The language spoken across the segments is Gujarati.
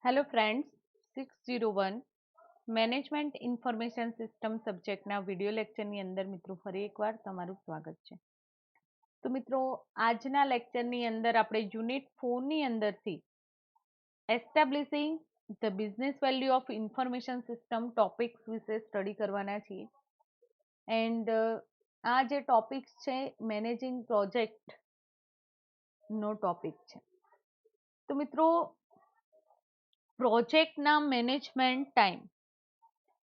Hello friends 601 management information system સબ્જેક્ટના વિડિયો લેક્ચરની અંદર મિત્રો ફરી એકવાર તમારું સ્વાગત છે. તો મિત્રો આજના લેક્ચરની અંદર આપણે યુનિટ 4ની અંદરથી એસ્ટાબ્લિશિંગ the business value of information system topics વિશે સ્ટડી કરવાના છીએ. એન્ડ આ જે ટોપિક્સ છે મેનેજિંગ પ્રોજેક્ટનો ટોપિક છે. તો મિત્રો પ્રોજેક્ટના મેનેજમેન્ટ ટાઈમ,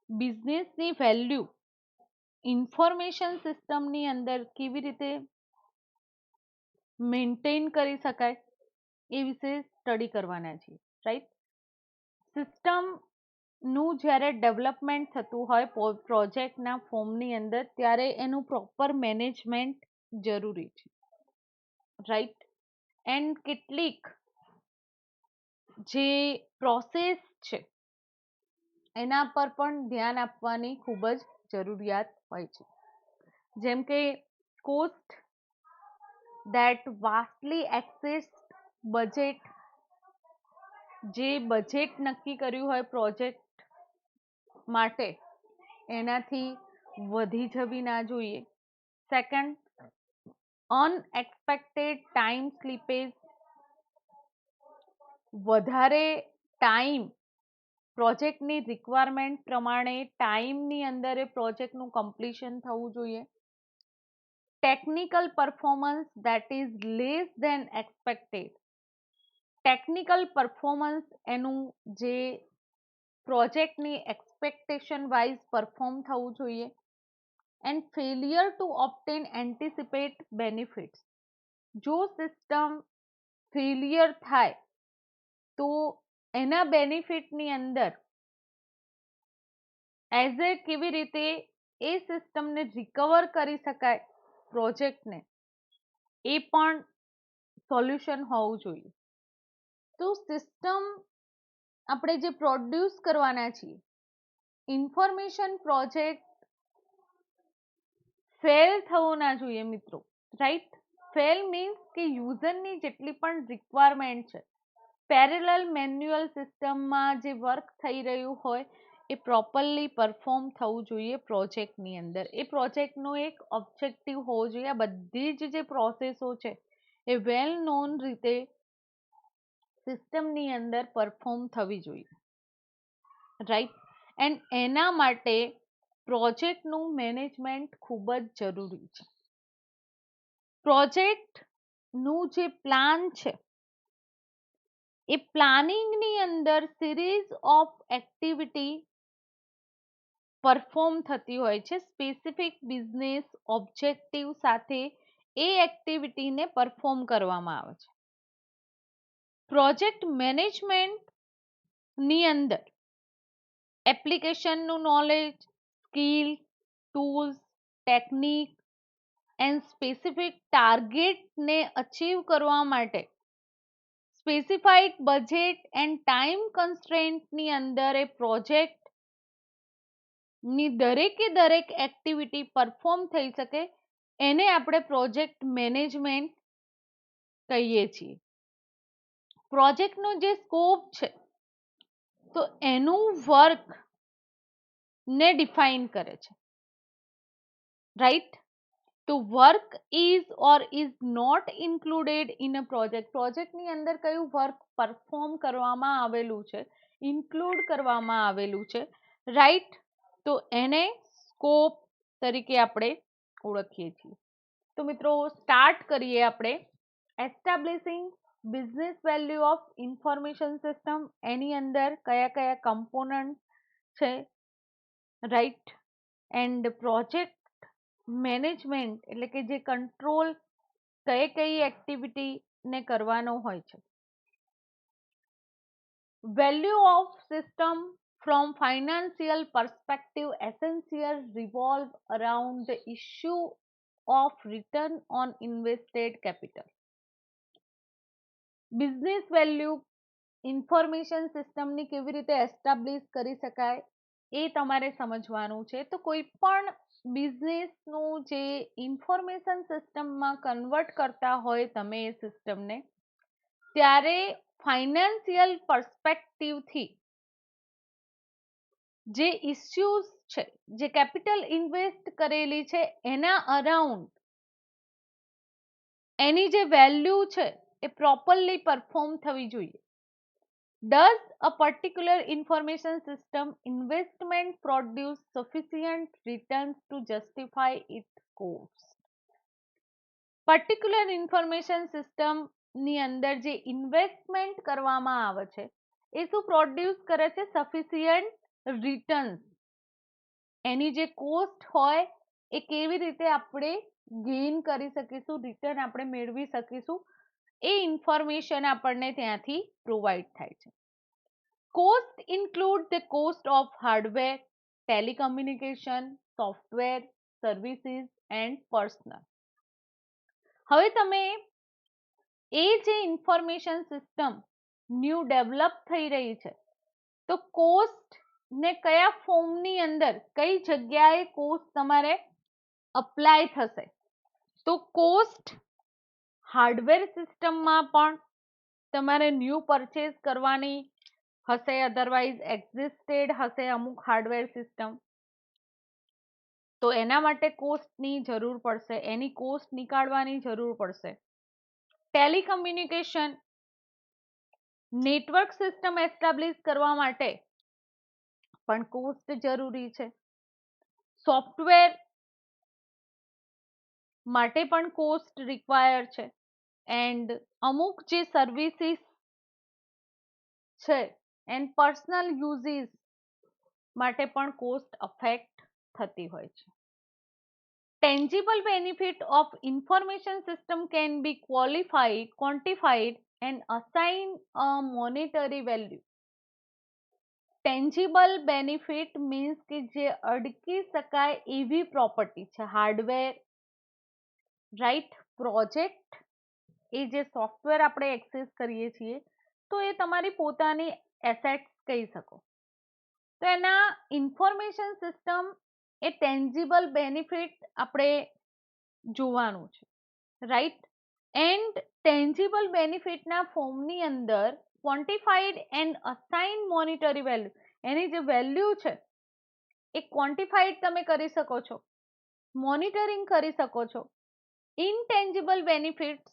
બિઝનેસની વેલ્યુ ઇન્ફોર્મેશન સિસ્ટમની અંદર કેવી રીતે મેન્ટેન કરી શકાય એ વિશે સ્ટડી કરવાના છીએ, રાઈટ. સિસ્ટમનું જ્યારે ડેવલપમેન્ટ થતું હોય પ્રોજેક્ટના ફોર્મની અંદર ત્યારે એનું પ્રોપર મેનેજમેન્ટ જરૂરી છે, રાઈટ. એન્ડ કેટલીક જે પ્રોસેસ છે એના પર પણ ધ્યાન આપવાની ખૂબ જ જરૂરિયાત હોય છે. જેમ કે cost that vastly excess budget, જે બજેટ નક્કી કર્યું હોય પ્રોજેક્ટ માટે એનાથી વધી જવી ના જોઈએ. સેકન્ડ, અનએક્સપેક્ટેડ ટાઈમ સ્લીપેજ, વધારે ટાઈમ પ્રોજેક્ટની રિક્વાયરમેન્ટ પ્રમાણે ટાઈમની અંદર એ પ્રોજેક્ટનું કમ્પ્લીશન થવું જોઈએ. Technical performance that is less than expected, technical performance એનું જે પ્રોજેક્ટની એક્સપેક્ટેશન વાઇઝ પરફોર્મ થવું જોઈએ. And failure to obtain anticipate benefits, જો સિસ્ટમ ફેલિયર થાય તો એના બેનિફિટની અંદર એઝ એ કેવી રીતે એ સિસ્ટમને રિકવર કરી શકાય પ્રોજેક્ટને, એ પણ સોલ્યુશન હોવું જોઈએ. તો સિસ્ટમ આપણે જે પ્રોડ્યુસ કરવાના છીએ, ઇન્ફોર્મેશન પ્રોજેક્ટ ફેલ થવો ના જોઈએ મિત્રો, રાઈટ. ફેલ મીન્સ કે યુઝરની જેટલી પણ રિક્વાયરમેન્ટ છે, પેરેલલ મેન્યુઅલ સિસ્ટમમાં જે વર્ક થઈ રહ્યું હોય એ પ્રોપરલી પરફોર્મ થવું જોઈએ પ્રોજેક્ટની અંદર. એ પ્રોજેક્ટનો એક ઓબ્જેક્ટિવ હોવો જોઈએ. આ બધી જ જે પ્રોસેસો છે એ વેલ નોન રીતે સિસ્ટમની અંદર પરફોર્મ થવી જોઈએ, રાઈટ. એન્ડ એના માટે પ્રોજેક્ટનું મેનેજમેન્ટ ખૂબ જ જરૂરી છે. પ્રોજેક્ટનું જે પ્લાન છે એ પ્લાનિંગની અંદર સિરીઝ ઓફ એક્ટિવિટી પરફોર્મ થતી હોય છે. સ્પેસિફિક બિઝનેસ ઓબ્જેક્ટિવ સાથે એ એક્ટિવિટીને પરફોર્મ કરવામાં આવે છે. પ્રોજેક્ટ મેનેજમેન્ટની અંદર એપ્લિકેશનનું knowledge, skill, tools, technique and specific ટાર્ગેટને અચીવ કરવા માટે સ્પેસિફાઈડ બજેટ એન્ડ ટાઈમ કન્સ્ટ્રેન્ટની અંદર એ પ્રોજેક્ટની દરેકે દરેક એક્ટિવિટી પરફોર્મ થઈ શકે એને આપણે પ્રોજેક્ટ મેનેજમેન્ટ કહીએ છીએ. પ્રોજેક્ટનો જે સ્કોપ છે તો એનું વર્ક ને ડિફાઇન કરે છે, રાઈટ. તો work is or is not included in a project, પ્રોજેક્ટની અંદર કયું વર્ક પરફોર્મ કરવામાં આવેલું છે, ઇન્ક્લુડ કરવામાં આવેલું છે, રાઈટ. તો એને સ્કોપ તરીકે આપણે ઓળખીએ છીએ. તો મિત્રો સ્ટાર્ટ કરીએ આપણે establishing business value of information system. એની અંદર કયા કયા કમ્પોનન્ટ છે, રાઈટ. એન્ડ પ્રોજેક્ટ મેનેજમેન્ટ એટલે કે જે કંટ્રોલ કઈ એક્ટિવિટીને કરવાનો હોય છે. Value of system from financial perspective essential revolve around the issue of return on invested capital. Business value information સિસ્ટમની કેવી રીતે એસ્ટાબ્લિશ કરી શકાય એ તમારે સમજવાનું છે. તો કોઈ પણ બિઝનેસનું જે ઇન્ફોર્મેશન સિસ્ટમમાં કન્વર્ટ કરતા હોય તમે એ સિસ્ટમને, ત્યારે ફાઇનાન્સિયલ પર્સપેક્ટિવથી જે ઇસ્યુઝ છે, જે કેપિટલ ઇન્વેસ્ટ કરેલી છે એના અરાઉન્ડ એની જે વેલ્યુ છે એ પ્રોપરલી પરફોર્મ થવી જોઈએ. Does a particular information system investment produce sufficient returns to justify its cost? Particular information system ની અંદર જે ઇન્વેસ્ટમેન્ટ કરવામાં આવે છે એ શું પ્રોડ્યુસ કરે છે? Sufficient returns. એની જે કોસ્ટ હોય એ કેવી રીતે આપણે ગેઇન કરી શકીશું, રિટર્ન આપણે મેળવી શકીશું, એ ઇન્ફોર્મેશન આપણને ત્યાંથી પ્રોવાઈડ થાય છે. Cost include the cost of hardware, telecommunication, software, services and personal. હવે તમે એ જે ઇન્ફોર્મેશન સિસ્ટમ ન્યૂ ડેવલપ થઈ રહી છે, તો કોસ્ટ ને કયા ફોર્મની અંદર, કઈ જગ્યાએ કોસ્ટ તમારે અપ્લાય થશે? તો કોસ્ટ હાર્ડવેર સિસ્ટમમાં પણ તમારે ન્યૂ પરચેસ કરવાની હશે, અધરવાઇઝ એક્ઝિસ્ટેડ હશે અમુક હાર્ડવેર સિસ્ટમ, તો એના માટે કોસ્ટની જરૂર પડશે, એની કોસ્ટ નીકાળવાની જરૂર પડશે. ટેલિકમ્યુનિકેશન, નેટવર્ક સિસ્ટમ એસ્ટાબ્લિશ કરવા માટે પણ કોસ્ટ જરૂરી છે. સોફ્ટવેર માટે પણ કોસ્ટ રિક્વાયર છે. એન્ડ અમુક જે સર્વિસીસ છે એન્ડ પર્સનલ યુઝીસ માટે પણ કોસ્ટ અફેક્ટ થતી હોય છે. Tangible benefit of information system can be qualified, quantified and assigned a monetary value. Tangible benefit means કે જે અડકી શકાય એવી પ્રોપર્ટી છે, હાર્ડવેર, રાઈટ, પ્રોજેક્ટ, એ જે સોફ્ટવેર આપણે એક્સેસ કરીએ છીએ તો એ તમારી પોતાની એસેટ્સ કહી શકો. તો એના ઇન્ફોર્મેશન સિસ્ટમ એ ટેન્જિબલ બેનિફિટ આપણે જોવાનું છે, રાઈટ. એન્ડ ટેન્જિબલ બેનિફિટના ફોર્મની અંદર ક્વોન્ટિફાઈડ એન્ડ અસાઇન મોનિટરી વેલ્યુ, એની જે વેલ્યુ છે એ ક્વોન્ટિફાઈડ તમે કરી શકો છો, મોનિટરિંગ કરી શકો છો. Intangible benefits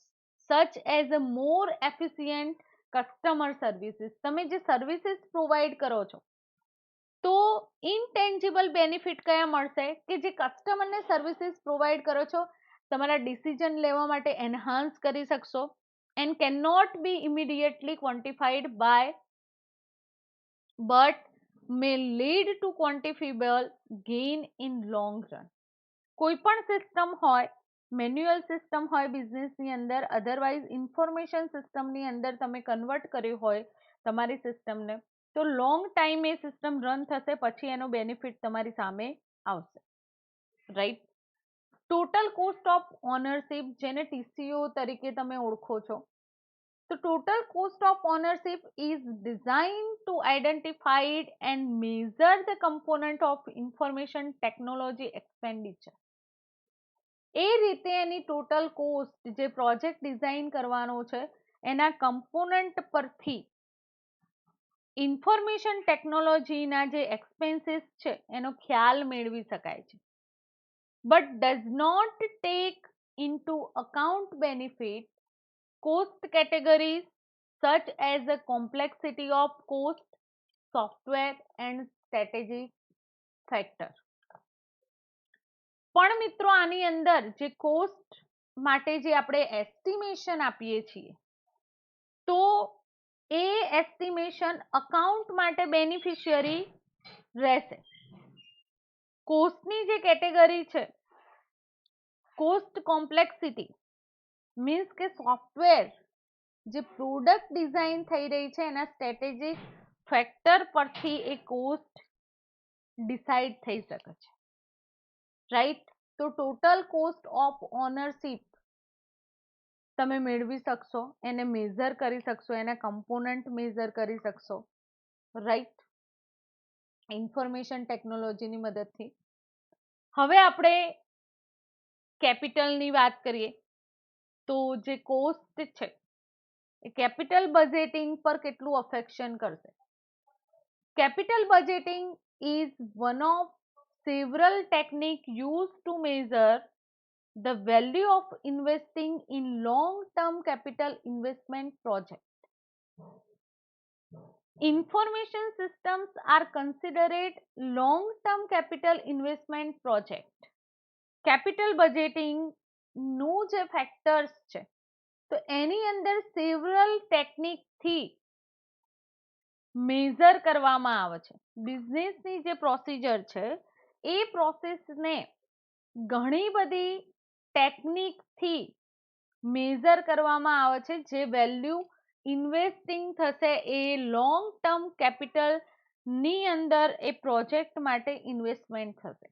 such as a more efficient customer services, તમે જે સર્વિસીસ પ્રોવાઈડ કરો છો તો ઇનટેન્જિબલ બેનિફિટ કયા મળશે? કે જે કસ્ટમરને સર્વિસીસ પ્રોવાઈડ કરો છો, તમારા ડિસિઝન લેવા માટે એન્હાન્સ કરી શકશો, and can not be immediately quantified by but may lead to quantifiable gain in long run. કોઈ પણ સિસ્ટમ હોય, મેન્યુઅલ સિસ્ટમ હોય બિઝનેસની અંદર, અધરવાઇઝ ઇન્ફોર્મેશન સિસ્ટમની અંદર તમે કન્વર્ટ કર્યું હોય તમારી સિસ્ટમને, તો લોંગ ટાઈમ એ સિસ્ટમ રન થશે, પછી એનો બેનિફિટ તમારી સામે આવશે, right. Total cost of ownership, જેને ટીસીઓ તરીકે તમે ઓળખો છો, તો total cost of ownership is design to identified and measure the component of information technology expenditure. એ રીતે એની ટોટલ કોસ્ટ, જે પ્રોજેક્ટ ડિઝાઇન કરવાનો છે એના કમ્પોનન્ટ પરથી ઇન્ફોર્મેશન ટેકનોલોજીના જે એક્સપેન્સીસ છે એનો ખ્યાલ મેળવી શકાય છે. But does not take into account benefit cost categories such as the complexity of cost, software and strategic factor. પણ મિત્રો આની અંદર જે કોસ્ટ માટે જે આપણે એસ્ટિમેશન આપીએ છીએ તો એ એસ્ટિમેશન અકાઉન્ટ માટે બેનિફિશિયરી રહેશે. કોસ્ટની જે કેટેગરી છે, કોસ્ટ કોમ્પ્લેક્સિટી મીન્સ કે સોફ્ટવેર જે પ્રોડક્ટ ડિઝાઇન થઈ રહી છે એના સ્ટ્રેટેજિક ફેક્ટર પરથી એ કોસ્ટ ડિસાઇડ થઈ શકે છે, રાઈટ. તો ટોટલ કોસ્ટ ઓફ ઓનરશિપ તમે મેળવી શકશો, એને મેઝર કરી શકશો, એના કમ્પોનન્ટ મેઝર કરી શકશો, રાઈટ, ઇન્ફોર્મેશન ટેકનોલોજીની મદદથી. હવે આપણે કેપિટલની વાત કરીએ તો જે કોસ્ટ છે એ કેપિટલ બજેટિંગ પર કેટલું અફેક્શન કરશે? Capital budgeting is one of several techniques used to measure the value of investing in long-term capital investment projects. Information systems are considered long-term capital investment project. Capital budgeting નું જે ફેક્ટર્સ છે તો એની અંદર સેવરલ ટેકનિક થી મેઝર કરવામાં આવે છે. બિઝનેસની જે પ્રોસિજર છે એ પ્રોસેસને ઘણી બધી ટેકનિકથી મેઝર કરવામાં આવે છે, જે વેલ્યુ ઇન્વેસ્ટિંગ થશે એ લોંગ ટર્મ કેપિટલ ની અંદર એ પ્રોજેક્ટ માટે ઇન્વેસ્ટમેન્ટ થશે.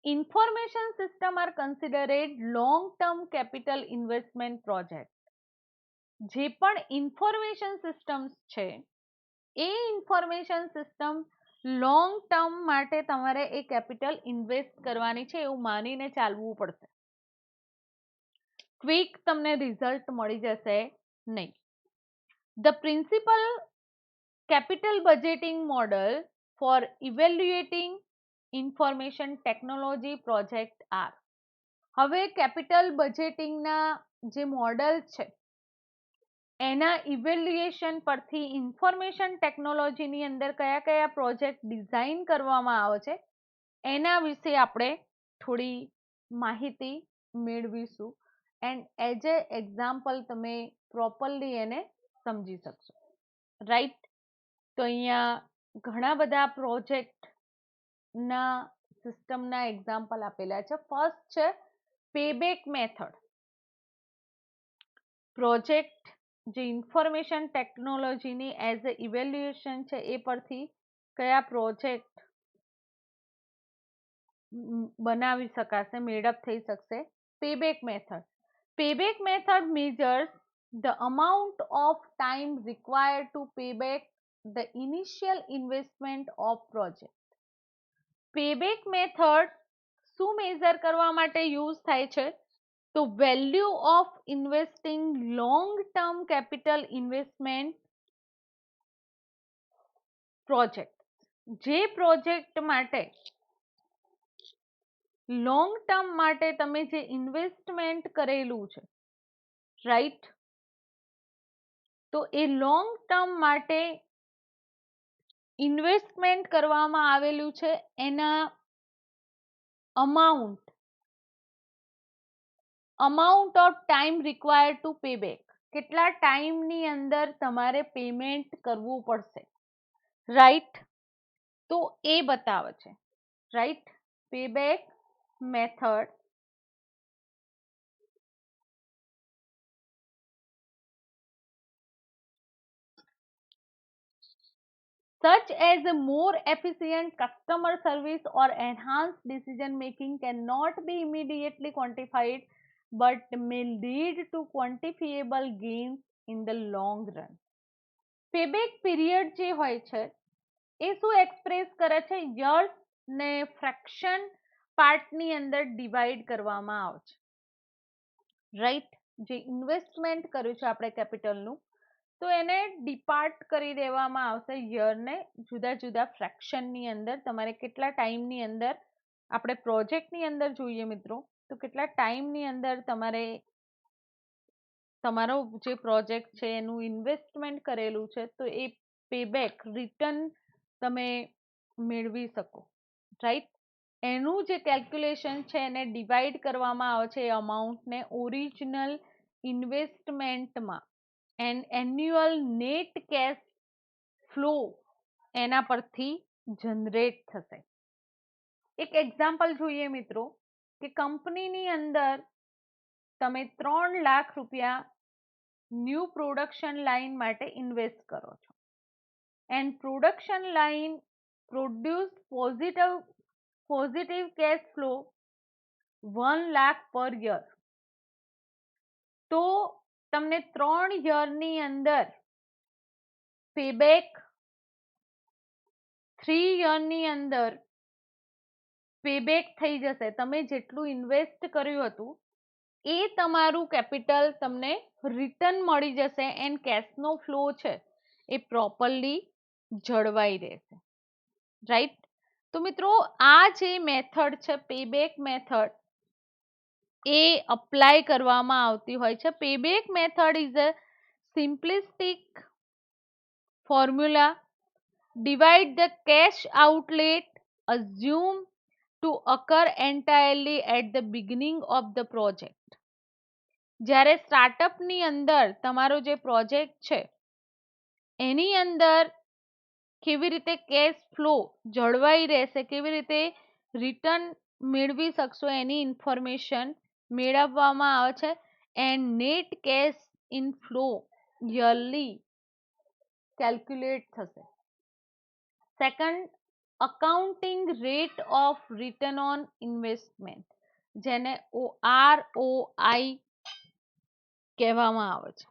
Information system are considered long term capital investment project. જે પણ ઇન્ફોર્મેશન સિસ્ટમ્સ છે એ ઇન્ફોર્મેશન સિસ્ટમ લોંગ ટર્મ માટે તમારે એ કેપિટલ ઇન્વેસ્ટ કરવાની છે એવું માનીને ચાલવું પડશે. ક્વિક તમને રિઝલ્ટ મળી જશે નહીં. The principal capital budgeting model for evaluating information technology project are. હવે કેપિટલ બજેટિંગના જે મોડલ છે એના ઇવેલ્યુએશન પરથી ઇન્ફોર્મેશન ટેકનોલોજીની અંદર કયા કયા પ્રોજેક્ટ ડિઝાઇન કરવામાં આવે છે એના વિશે આપણે થોડી માહિતી મેળવીશું એન્ડ એઝ એ એક્ઝામ્પલ તમે પ્રોપરલી એને સમજી શકશો. રાઈટ, તો અહીંયા ઘણા બધા પ્રોજેક્ટના સિસ્ટમના એક્ઝામ્પલ આપેલા છે. ફર્સ્ટ છે પેબેક મેથડ. પ્રોજેક્ટ જે ઇન્ફોર્મેશન ટેકનોલોજીની એઝ એ ઇવેલ્યુએશન છે એ પરથી કયા પ્રોજેક્ટ બનાવી શકાશે, મેડઅપ થઈ શકશે. Payback method. Payback method measures the amount of time required to pay back the initial investment of project. Payback method શું મેઝર કરવા માટે યુઝ થાય છે? તો value of investing long term capital investment project. જે પ્રોજેક્ટ માટે લોંગ ટર્મ માટે તમે જે ઇન્વેસ્ટમેન્ટ કરેલું છે, રાઈટ, તો એ લોંગ ટર્મ માટે ઇન્વેસ્ટમેન્ટ કરવામાં આવેલું છે એના amount of time required to pay back. કેટલા ટાઈમની અંદર તમારે પેમેન્ટ કરવું પડશે, રાઈટ, તો એ બતાવે છે. Right, payback method such as a more efficient customer service or enhanced decision making cannot be immediately quantified but may lead to quantifiable gains in the long run. Payback period જે હોય છે એ શું એક્સપ્રેસ કરે છે? યર્સ ને ફ્રેક્શન પાર્ટની અંદર ડિવાઈડ કરવામાં આવે છે. રાઈટ, જે ઇન્વેસ્ટમેન્ટ કર્યું છે આપણે કેપિટલનું તો એને ડિપાર્ટ કરી દેવામાં આવશે યરને જુદા જુદા ફ્રેક્શનની અંદર. તમારે કેટલા ટાઈમની અંદર, આપણે પ્રોજેક્ટની અંદર જોઈએ મિત્રો, તો કેટલા ટાઈમની અંદર તમારે તમારો જે પ્રોજેક્ટ છે એનું ઇન્વેસ્ટમેન્ટ કરેલું છે તો એ પેબેક રિટર્ન તમે મેળવી શકો. રાઈટ, એનું જે કેલ્ક્યુલેશન છે એને ડિવાઈડ કરવામાં આવે છે એ અમાઉન્ટને ઓરિજિનલ ઇન્વેસ્ટમેન્ટમાં and annual net cash flow એના પરથી જનરેટ થશે. એક એક્ઝામ્પલ જોઈએ મિત્રો કે કંપનીની અંદર તમે 3 લાખ રૂપિયા ન્યૂ પ્રોડક્શન લાઇન માટે ઇન્વેસ્ટ કરો છો and production line produce positive cash flow 1 lakh પર યર. તો તમને 3 યરની અંદર પેબેક 3 યરની અંદર પેબેક થઈ જશે. તમે જેટલું ઇન્વેસ્ટ કર્યું હતું એ તમારું કેપિટલ તમને રિટર્ન મળી જશે એન્ડ કેશનો ફ્લો છે એ પ્રોપરલી જળવાઈ રહેશે, રાઈટ. તો મિત્રો આ જે મેથડ છે પેબેક મેથડ એ અપ્લાય કરવામાં આવતી હોય છે. Payback method is a simplistic formula divide the cash outlet assumed to occur entirely at the beginning of the project. જ્યારે સ્ટાર્ટઅપની અંદર તમારો જે પ્રોજેક્ટ છે એની અંદર કેવી રીતે કેશ ફ્લો જળવાઈ રહેશે, કેવી રીતે રિટર્ન મેળવી શકશો એની ઇન્ફોર્મેશન મેળવવામાં આવે છે. And net cash inflow yearly calculate થશે. Second, accounting rate of return on investment, જેને ROI કહેવામાં આવે છે,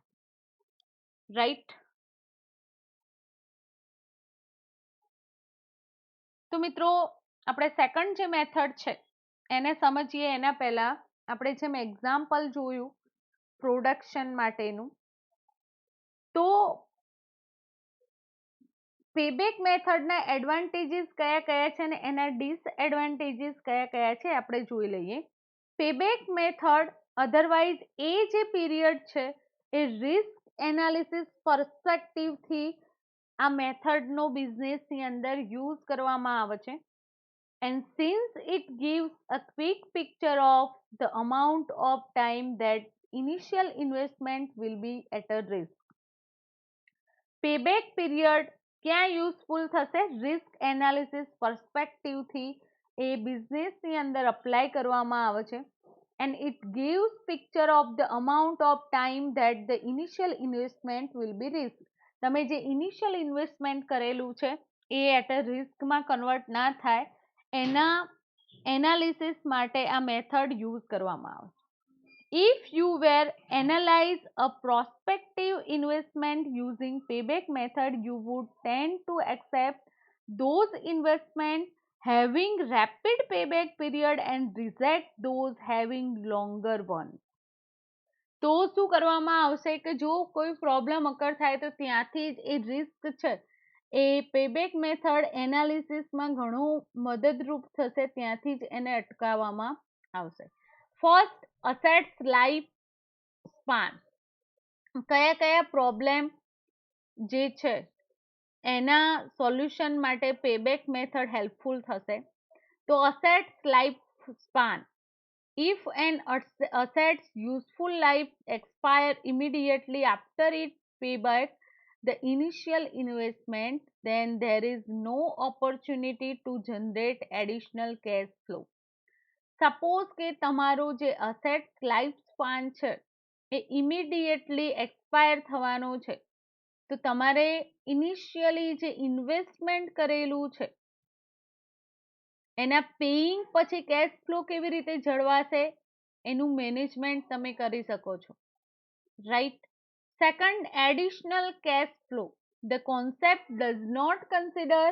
રાઈટ. તો મિત્રો આપણે સેકન્ડ જે મેથડ છે એને સમજીએ એના પહેલા આપણે જેમ એક્ઝામ્પલ જોયું પ્રોડક્શન માટેનું, તો પેબેક મેથડના એડવાન્ટેજીસ કયા કયા છે અને એના ડિસએડવાન્ટેજીસ કયા કયા છે આપણે જોઈ લઈએ. પેબેક મેથડ અધરવાઇઝ એ જે પીરિયડ છે એ રિસ્ક એનાલિસિસ પર્સપેક્ટિવથી આ મેથડનો બિઝનેસની અંદર યુઝ કરવામાં આવે છે. And since it gives a quick picture of the amount of time that initial investment will be at a risk. Payback period ક્યાં યુઝફુલ થશે? રિસ્ક એનાલિસિસ પર્સપેક્ટિવથી એ બિઝનેસની અંદર અપ્લાય કરવામાં આવે છે. And it gives picture of the amount of time that the initial investment will be risk. તમે જે ઇનિશિયલ ઇન્વેસ્ટમેન્ટ કરેલું છે એ એટ અ રિસ્કમાં કન્વર્ટ ના થાય એના એનાલિસિસ માટે આ મેથડ યુઝ કરવામાં આવે. If you were analyze a prospective investment using payback method, you would tend to accept those investments having rapid payback period and reject those having longer one. તો શું કરવામાં આવશે કે જો કોઈ પ્રોબ્લેમ અકર થાય તો ત્યાંથી જ એ રિસ્ક છે એ પેબેક મેથડ એનાલિસિસમાં ઘણું મદદરૂપ થશે, ત્યાંથી જ એને અટકાવવામાં આવશે. First, assets life span. કયા કયા પ્રોબ્લેમ જે છે એના સોલ્યુશન માટે પેબેક મેથડ હેલ્પફુલ થશે? તો assets life span. If an asset's useful life expire immediately after its payback the initial investment, then there is no opportunity to generate additional cash flow. Suppose કે તમારો જે અસેટ્સ લાઈફ સ્પાન છે એ ઇમિડિયેટલી એક્સપાયર થવાનો છે, તો તમારે ઇનિશિયલી જે ઇન્વેસ્ટમેન્ટ કરેલું છે એના પેઇંગ પછી કેશ ફ્લો કેવી રીતે જળવાશે એનું મેનેજમેન્ટ તમે કરી શકો છો, right. Second, additional cash flow. The concept does not consider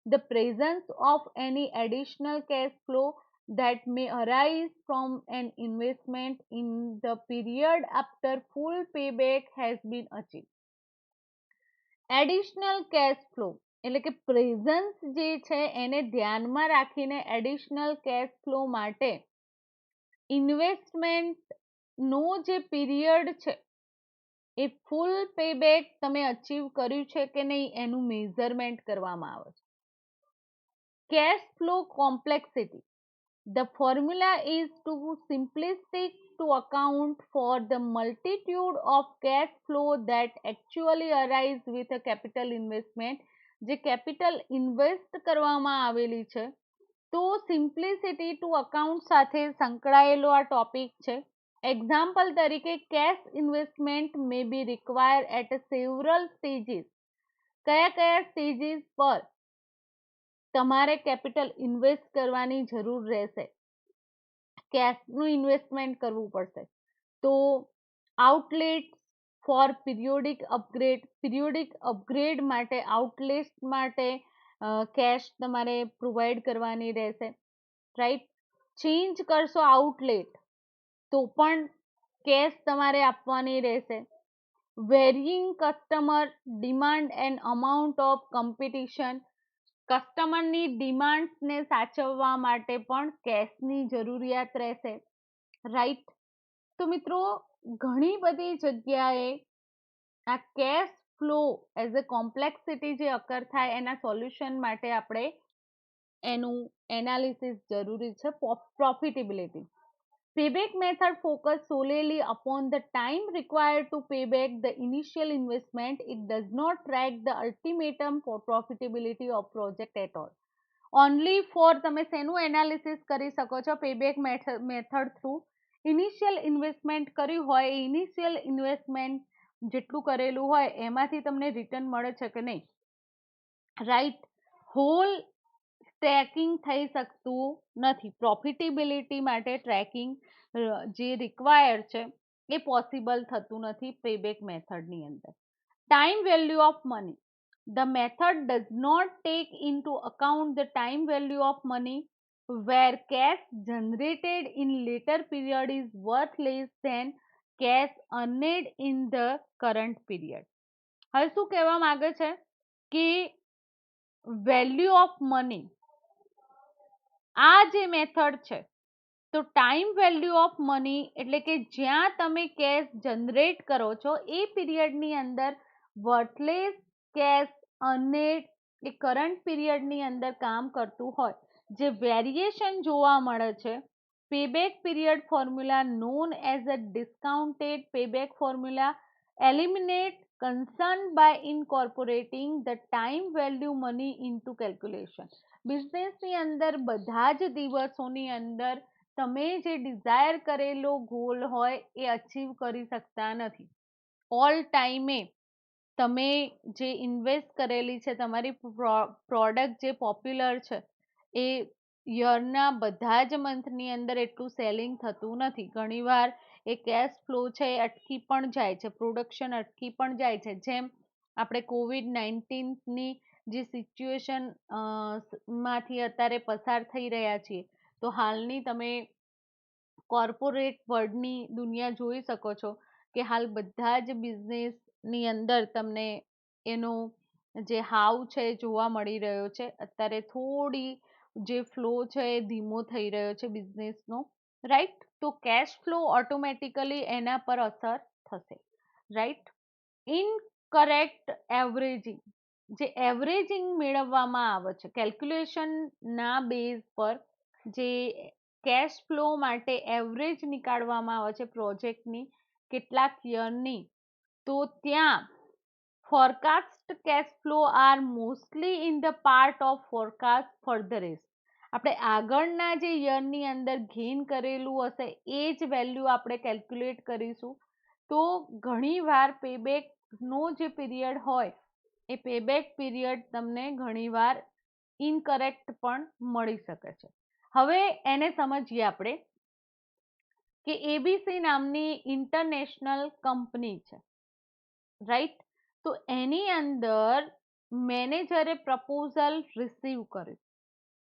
the presence of any additional cash flow that may arise from an investment in the period after full payback has been achieved. Additional cash flow એટલે કે પ્રેઝન્સ જે છે એને ધ્યાનમાં રાખીને એડિશનલ કેશ ફ્લો માટે ઇન્વેસ્ટમેન્ટનો જે પીરિયડ છે એ ફૂલ પેબેક તમે અચીવ કર્યું છે કે નહીં એનું મેઝરમેન્ટ કરવામાં આવે છે. Cash flow complexity. The formula is too simplistic to account for the multitude of cash flow that actually arise with a capital investment. જે કેપિટલ ઇન્વેસ્ટ કરવામાં આવેલી છે તો સિમ્પ્લિસિટી ટુ અકાઉન્ટ સાથે સંકળાયેલો આ ટોપિક છે. એક્ઝામ્પલ તરીકે cash investment may be require at several stages. કયા કયા સ્ટેજીસ પર તમારે કેપિટલ ઇન્વેસ્ટ કરવાની જરૂર રહેશે, કેશનું ઇન્વેસ્ટમેન્ટ કરવું પડશે. તો આઉટલેટ ફોર પિરિયોડિક અપગ્રેડ માટે આઉટલેટ માટે કેશ તમારે પ્રોવાઈડ કરવાની રહેશે, રાઈટ. ચેન્જ કરશો આઉટલેટ તો પણ કેશ તમારે આપવાની રહેશે. Varying customer demand and amount of competition, કસ્ટમરની ડિમાન્ડ્સને સાચવવા માટે પણ કેશની જરૂરિયાત રહેશે. રાઈટ. તો મિત્રો, ઘણી બધી જગ્યાએ આ cash flow as a complexity જે અકર થાય એના સોલ્યુશન માટે આપણે એનું એનાલિસિસ જરૂરી છે. Profitability. Payback method focus solely upon the time required to pay back the initial investment. It does not track the ultimate profitability of project at all. Only for તમે શેનું એનાલિસિસ કરી શકો છો? Payback method through. Initial investment કર્યું હોય, ઇનિશિયલ ઇન્વેસ્ટમેન્ટ જેટલું કરેલું હોય એમાંથી તમને રિટર્ન મળે છે કે નહીં. રાઈટ. હોલ ટ્રેકિંગ થઈ શકતું નથી. પ્રોફિટેબિલિટી માટે ટ્રેકિંગ જે રિક્વાયર્ડ છે એ પોસિબલ થતું નથી પેબેક મેથડની અંદર. Time value of money. The method does not take into account the time value of money, where cash generated in later period is worth less than cash earned in the current period. હવે શું કહેવા માંગે છે કે વેલ્યુ ઓફ મની, આ જે મેથડ છે તો ટાઈમ વેલ્યુ ઓફ મની એટલે કે જ્યાં તમે કેશ જનરેટ કરો છો એ પીરિયડની અંદર વર્થલેસ કેશ અર્નેડ એ કરંટ પીરિયડની અંદર કામ કરતું હોય. જે વેરિએશન જોવા મળે છે payback period formula known as a discounted payback formula eliminate concern by incorporating the time value money into calculation. બિઝનેસની અંદર બધા જ દિવસોની અંદર તમે જે ડિઝાયર કરેલો ગોલ હોય એ અચીવ કરી શકતા નથી. ઓલ ટાઈમે તમે જે ઇન્વેસ્ટ કરેલી છે તમારી પ્રોડક્ટ જે પોપ્યુલર છે એ યરના બધા જ મંથની અંદર એટલું સેલિંગ થતું નથી. ઘણીવાર એ કેશ ફ્લો છે એ અટકી પણ જાય છે, પ્રોડક્શન અટકી પણ જાય છે. જેમ આપણે COVID-19ની જે સિચ્યુએશન માંથી અત્યારે પસાર થઈ રહ્યા છીએ તો હાલની તમે કોર્પોરેટ વર્લ્ડની દુનિયા જોઈ શકો છો કે હાલ બધા જ બિઝનેસની અંદર તમને એનો જે હાવ છે એ જોવા મળી રહ્યો છે. અત્યારે થોડી જે ફ્લો છે એ ધીમો થઈ રહ્યો છે બિઝનેસનો. રાઈટ. તો કેશ ફ્લો ઓટોમેટિકલી એના પર અસર થશે. રાઈટ. ઇનકરેક્ટ એવરેજિંગ, જે એવરેજિંગ મેળવવામાં આવે છે કેલ્ક્યુલેશનના બેઝ પર, જે કેશ ફ્લો માટે એવરેજ નીકાળવામાં આવે છે પ્રોજેક્ટની કેટલાક યરની, તો ત્યાં forecast cash flow are mostly in the part of forecast for the rest. આપણે આગળના જે યરની અંદર ગેઇન કરેલું હશે એ જ વેલ્યુ આપણે કેલ્ક્યુલેટ કરીશું. તો ઘણીવાર પેબેકનો જે પીરિયડ હોય એ પેબેક પીરિયડ તમને ઘણીવાર ઇનકરેક્ટ પણ મળી શકે છે. હવે એને સમજીએ આપણે કે એબીસી નામની ઇન્ટરનેશનલ કંપની છે. રાઈટ. તો એની અંદર મેનેજરે પ્રપોઝલ રિસીવ કર્યું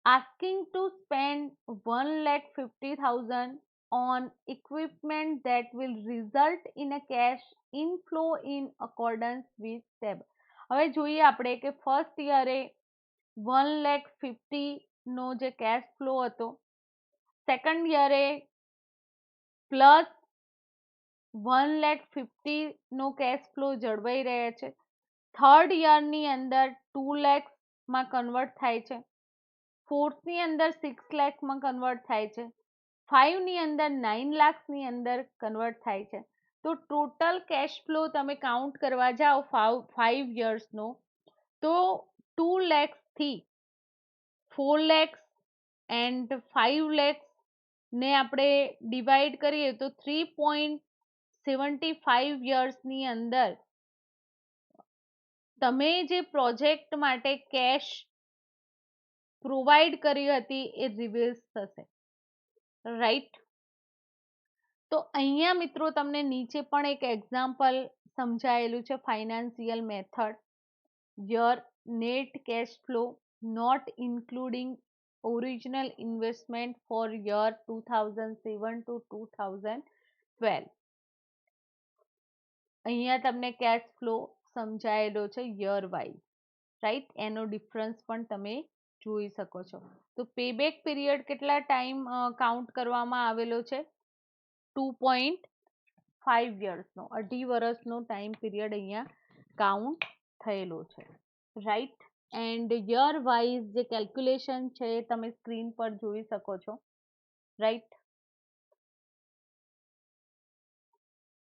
asking to spend 1,50,000 on equipment that will result in a cash inflow in accordance with table. હવે જોઈએ આપણે કે ફર્સ્ટ યરે 1,50,000 નો જે કેશ ફ્લો હતો, સેકન્ડ યરે પ્લસ 1,50,000 નો કેશ ફ્લો જળવાઈ રહે છે. થર્ડ યરની અંદર 2 લાખમાં કન્વર્ટ થાય છે. ફોર્થની અંદર 6 લાખમાં કન્વર્ટ થાય છે. 5ની અંદર 9 લાખની અંદર કન્વર્ટ થાય છે. તો ટોટલ કેશ ફ્લો તમે કાઉન્ટ કરવા જાઓ 5 યર્સનો તો 2 લાખથી 4 લાખ એન્ડ 5 લાખ ને આપણે ડિવાઈડ કરીએ તો 3.75 યર્સની અંદર તમે જે પ્રોજેક્ટ માટે કેશ પ્રોવાઈડ કરી હતી એ રિવર્સ થશે. રાઈટ. તો અહીંયા મિત્રો તમને નીચે પણ એક એક્ઝામ્પલ સમજાયેલું છે financial method. Year net cash flow not including original investment for year 2007 to 2012. અહીંયા તમને કેશ ફ્લો સમજાયેલો છે યર વાઇઝ, રાઈટ? એનો ડિફરન્સ પણ તમે જોઈ શકો છો. તો પેબેક પીરિયડ કેટલા ટાઈમ કાઉન્ટ કરવામાં આવેલો છે? 2.5 યર્સનો, 2.5 વર્ષનો ટાઈમ પીરિયડ અહીંયા કાઉન્ટ થયેલો છે, રાઈટ? એન્ડ યર વાઇઝ જે કેલ્ક્યુલેશન છે તમે સ્ક્રીન પર જોઈ શકો છો, right?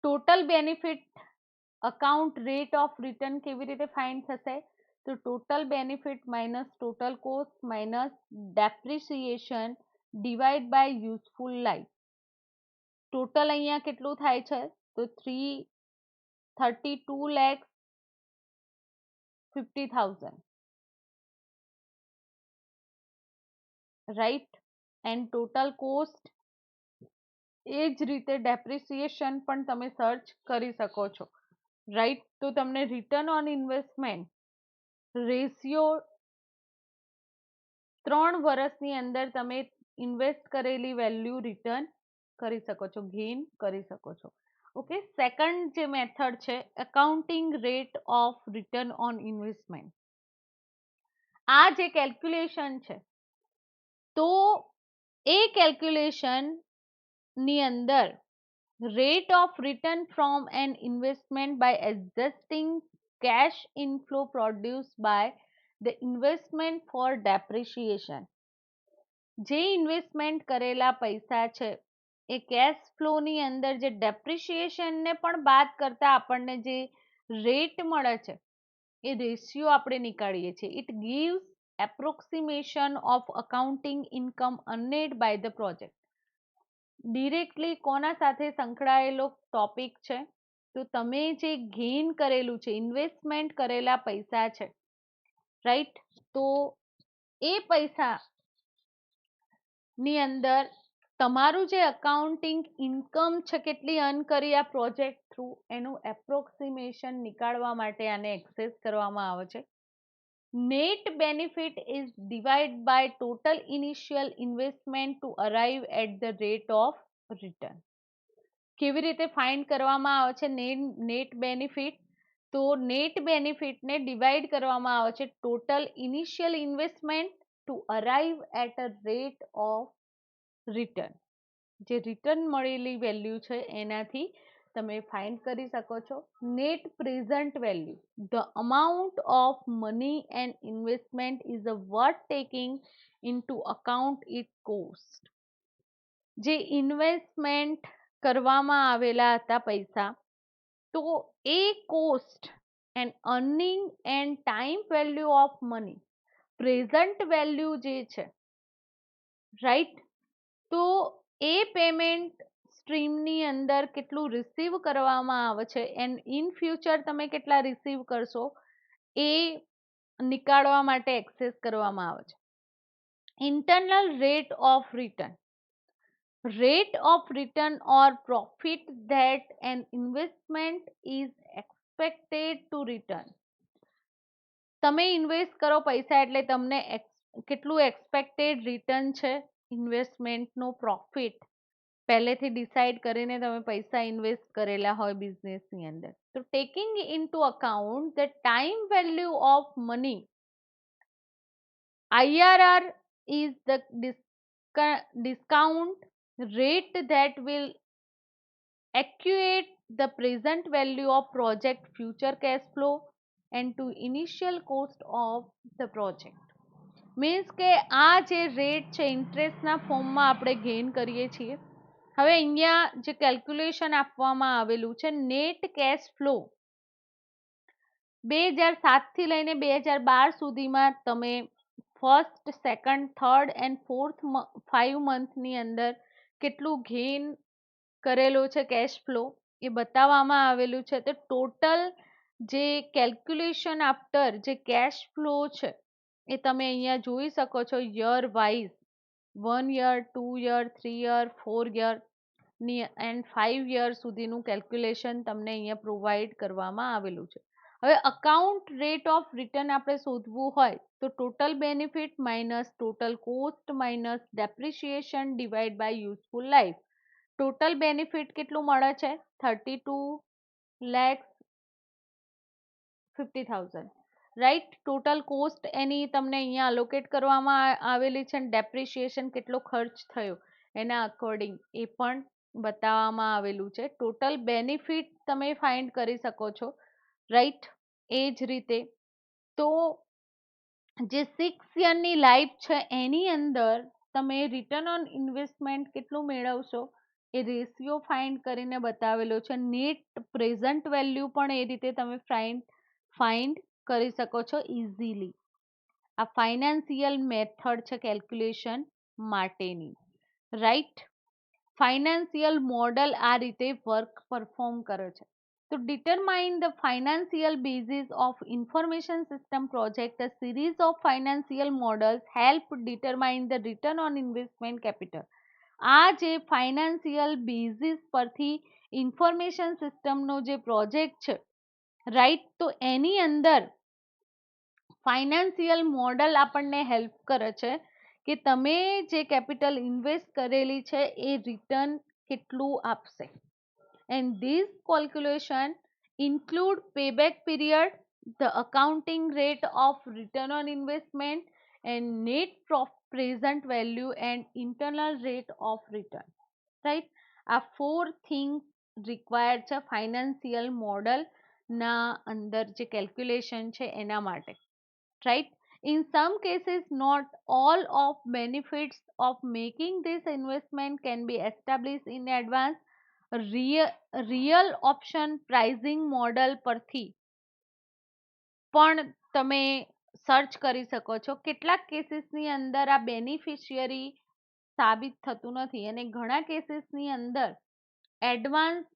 Total benefit account rate of return કેવી રીતે ફાઇન્ડ થશે? તો total benefit minus total cost minus depreciation divide by useful life. Total અહીંયા કેટલું થાય છે? તો 332,50,000, રાઈટ? એન્ડ ટોટલ કોસ્ટ, એ જ રીતે ડેપ્રિસિએશન પણ તમે સર્ચ કરી શકો છો, રાઈટ? તો તમને રિટર્ન ઓન ઇન્વેસ્ટમેન્ટ રેશિયો 3 વર્ષની અંદર તમે ઇન્વેસ્ટ કરેલી વેલ્યુ રિટર્ન કરી શકો છો, ગેઇન કરી શકો છો. ઓકે, સેકન્ડ જે મેથડ છે accounting rate of return on investment. આ જે કેલ્ક્યુલેશન છે તો એ કેલ્ક્યુલેશન ની અંદર rate of return from an investment by adjusting cash inflow produced by the investment for depreciation. જે ઇન્વેસ્ટમેન્ટ કરેલા પૈસા છે એ કેશ ફ્લોની અંદર જે ડેપ્રિસિએશનને પણ બાદ કરતા આપણને જે રેટ મળે છે એ રેશિયો આપણે નીકાળીએ છીએ. It gives approximation of accounting income earned by the project. Directly કોના સાથે સંકળાયેલો ટોપિક છે? તો તમે જે ગેઇન કરેલું છે, ઇન્વેસ્ટમેન્ટ કરેલા પૈસા છે, રાઈટ? તો એ પૈસા ની અંદર તમારું જે અકાઉન્ટિંગ ઇન્કમ છે કેટલી અર્ન કરી આ પ્રોજેક્ટ થ્રુ, એનું એપ્રોક્સિમેશન નીકાળવા માટે આને એક્સેસ કરવામાં આવે છે. Net benefit is divide by total initial investment to arrive at the rate of return. કેવી રીતે ફાઇન્ડ કરવામાં આવે છે નેટ બેનિફિટ? તો નેટ બેનિફિટને ડિવાઈડ કરવામાં આવે છે total initial investment to arrive at a rate of return. જે રિટર્ન મળેલી વેલ્યુ છે એનાથી તમે ફાઇન્ડ કરી શકો છો. Net present value, the amount of money and investment is a worth taking into account it cost. જે ઇન્વેસ્ટમેન્ટ કરવામાં આવેલા હતા પૈસા, તો એ cost and earning and time value of money, present value જે છે, રાઈટ? તો એ પેમેન્ટ સ્ટ્રીમની અંદર કેટલું રિસીવ કરવામાં આવે છે એન્ડ ઇન ફ્યુચર તમે કેટલા રિસીવ કરશો એ નીકાળવા માટે એક્સેસ કરવામાં આવે છે. Internal rate of return, rate of return or profit that an investment is expected to return. તમે ઇન્વેસ્ટ કરો પૈસા એટલે તમને કેટલું એક્સપેક્ટેડ રિટર્ન છે ઇન્વેસ્ટમેન્ટનો પ્રોફિટ પહેલેથી ડિસાઈડ કરીને તમે પૈસા ઇન્વેસ્ટ કરેલા હોય બિઝનેસની અંદર. તો taking into account the time value of money, IRR is the discount rate that will equate the present value of project future cash flow and to initial cost of the project. Means કે આ જે રેટ છે ઇન્ટરેસ્ટના ફોર્મમાં આપણે ગેઇન કરીએ છીએ. હવે અહીંયા જે કેલ્ક્યુલેશન આપવામાં આવેલું છે નેટ કેશ ફ્લો 2007 થી લઈને 2012 સુધીમાં તમે first, second, third and fourth 5 મંથની અંદર કેટલું ગેઇન કરેલો છે કેશ ફ્લો એ બતાવવામાં આવેલું છે. તો ટોટલ જે કેલ્ક્યુલેશન આફ્ટર જે કેશ ફ્લો છે એ તમે અહીંયા જોઈ શકો છો year wise, 1 year, 2 year, 3 year, 4 year ની એન્ડ 5 યર સુધીનું કેલ્ક્યુલેશન તમને અહીંયા પ્રોવાઈડ કરવામાં આવેલું છે. હવે અકાઉન્ટ રેટ ઓફ રિટર્ન આપણે શોધવું હોય તો total benefit minus total cost minus depreciation divide by useful life. Total benefit કેટલું મળે છે? 32 લેક્સ 50,000, રાઈટ. ટોટલ કોસ્ટ એની તમને અહીંયા અલોકેટ કરવામાં આવેલી છે, અને ડેપ્રિસિએશન કેટલો ખર્ચ થયો એના અકોર્ડિંગ એ પણ બતાવવામાં આવેલું છે. ટોટલ બેનિફિટ તમે ફાઇન્ડ કરી શકો છો, રાઈટ. એ જ રીતે તો જે 6 યરની લાઈફ છે એની અંદર તમે રિટર્ન ઓન ઇન્વેસ્ટમેન્ટ કેટલું મેળવશો એ રેશિયો ફાઇન્ડ કરીને બતાવેલો છે. નેટ પ્રેઝન્ટ વેલ્યુ પણ એ રીતે તમે ફાઇન્ડ કરી શકો છો ઇઝીલી. આ ફાઇનાન્સિયલ મેથડ છે કેલ્ક્યુલેશન માટેની, રાઈટ. ફાઇનાન્સિયલ મોડલ આ રીતે વર્ક પરફોર્મ કરે છે. To determine the financial basis of information system project, a series of financial models help determine the return on investment capital. આ જે ફાઇનાન્સિયલ બેઝિસ પરથી ઇન્ફોર્મેશન સિસ્ટમનો જે પ્રોજેક્ટ છે, રાઈટ, તો એની અંદર ફાઇનાન્સિયલ મોડલ આપણને હેલ્પ કરે છે કે તમે જે કેપિટલ ઇન્વેસ્ટ કરેલી છે એ રિટર્ન કેટલું આપશે. And this calculation include payback period, the accounting rate of return on investment, and net present value and internal rate of return. Right? આ 4 things required છે ફાઇનાન્સિયલ મોડલ ના અંદર જે કેલ્ક્યુલેશન છે એના માટે, right. In some cases, not all of benefits of making this investment can be established in advance. Real option pricing model પરથી પણ તમે સર્ચ કરી શકો છો. કેટલાક કેસીસની અંદર આ બેનિફિશિયરી સાબિત થતું નથી, અને ઘણા કેસીસની અંદર એડવાન્સ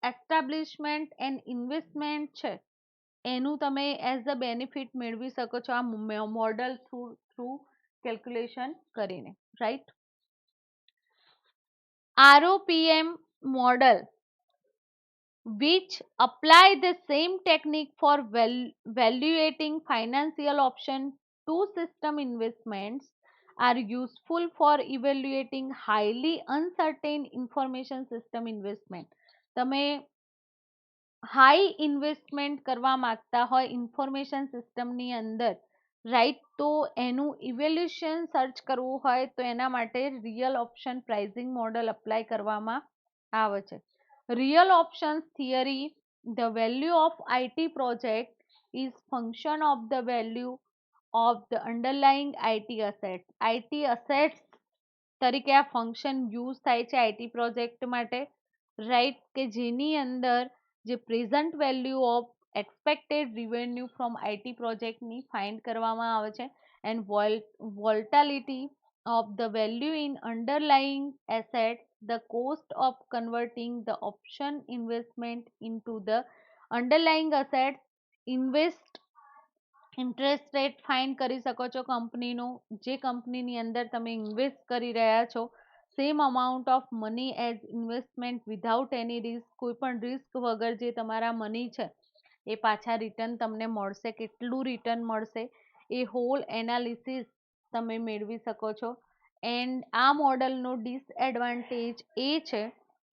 એસ્ટાબ્લિશમેન્ટ એન્ડ ઇન્વેસ્ટમેન્ટ છે એનું તમે એઝ અ બેનિફિટ મેળવી શકો છો આ મોડલ થ્રુ કેલ્ક્યુલેશન કરીને, right. ROPM model which apply the same technique for valuating financial option to system investments are useful for evaluating highly uncertain information system investment. તમે હાઈ ઇન્વેસ્ટમેન્ટ કરવા માંગતા હોય ઇન્ફોર્મેશન સિસ્ટમની અંદર, રાઈટ, તો એનું ઇવેલ્યુશન સર્ચ કરવું હોય તો એના માટે real option pricing model apply કરવામાં આવે છે. Real options theory, the value of IT project is function of the value of the underlying IT assets. IT assets તરીકે આ ફંક્શન યુઝ થાય છે આઈટી પ્રોજેક્ટ માટે, રાઈટ, કે જેની અંદર જે present value of expected revenue from IT પ્રોજેક્ટની ફાઇન્ડ કરવામાં આવે છે, and વોલ્ટાલિટી of the value in underlying assets, the cost of converting the option investment into the underlying assets, interest rate find કરી શકો છો કંપનીનો, જે કંપનીની અંદર તમે ઇન્વેસ્ટ કરી રહ્યા છો same amount of money as investment without any risk, કોઈ પણ રિસ્ક વગર જે તમારા મની છે એ પાછા રિટર્ન તમને મળશે, કેટલું રિટર્ન મળશે એ હોલ એનાલિસિસ તમે મેળવી શકો છો. એન્ડ આ મોડલનો ડિસએડવાન્ટેજ એ છે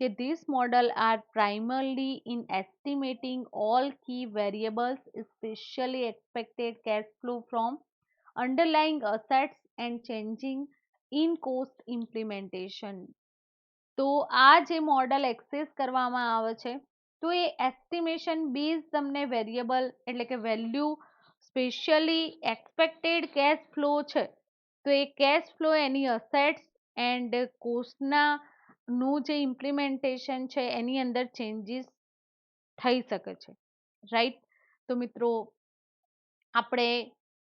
કે this model are primarily in estimating all key variables, especially expected cash flow from underlying assets and changing in cost implementation. તો આ જે મોડલ એક્સેસ કરવામાં આવે છે તો એ એસ્ટિમેશન બેઝ તમને વેરિયેબલ એટલે કે value, specially expected cash flow છે તો એ કેશ ફ્લો એની અસેટ્સ એન્ડ કોસ્ટના નું જે ઇમ્પ્લિમેન્ટેશન છે એની અંદર ચેન્જીસ થઈ શકે છે, રાઈટ. તો મિત્રો આપણે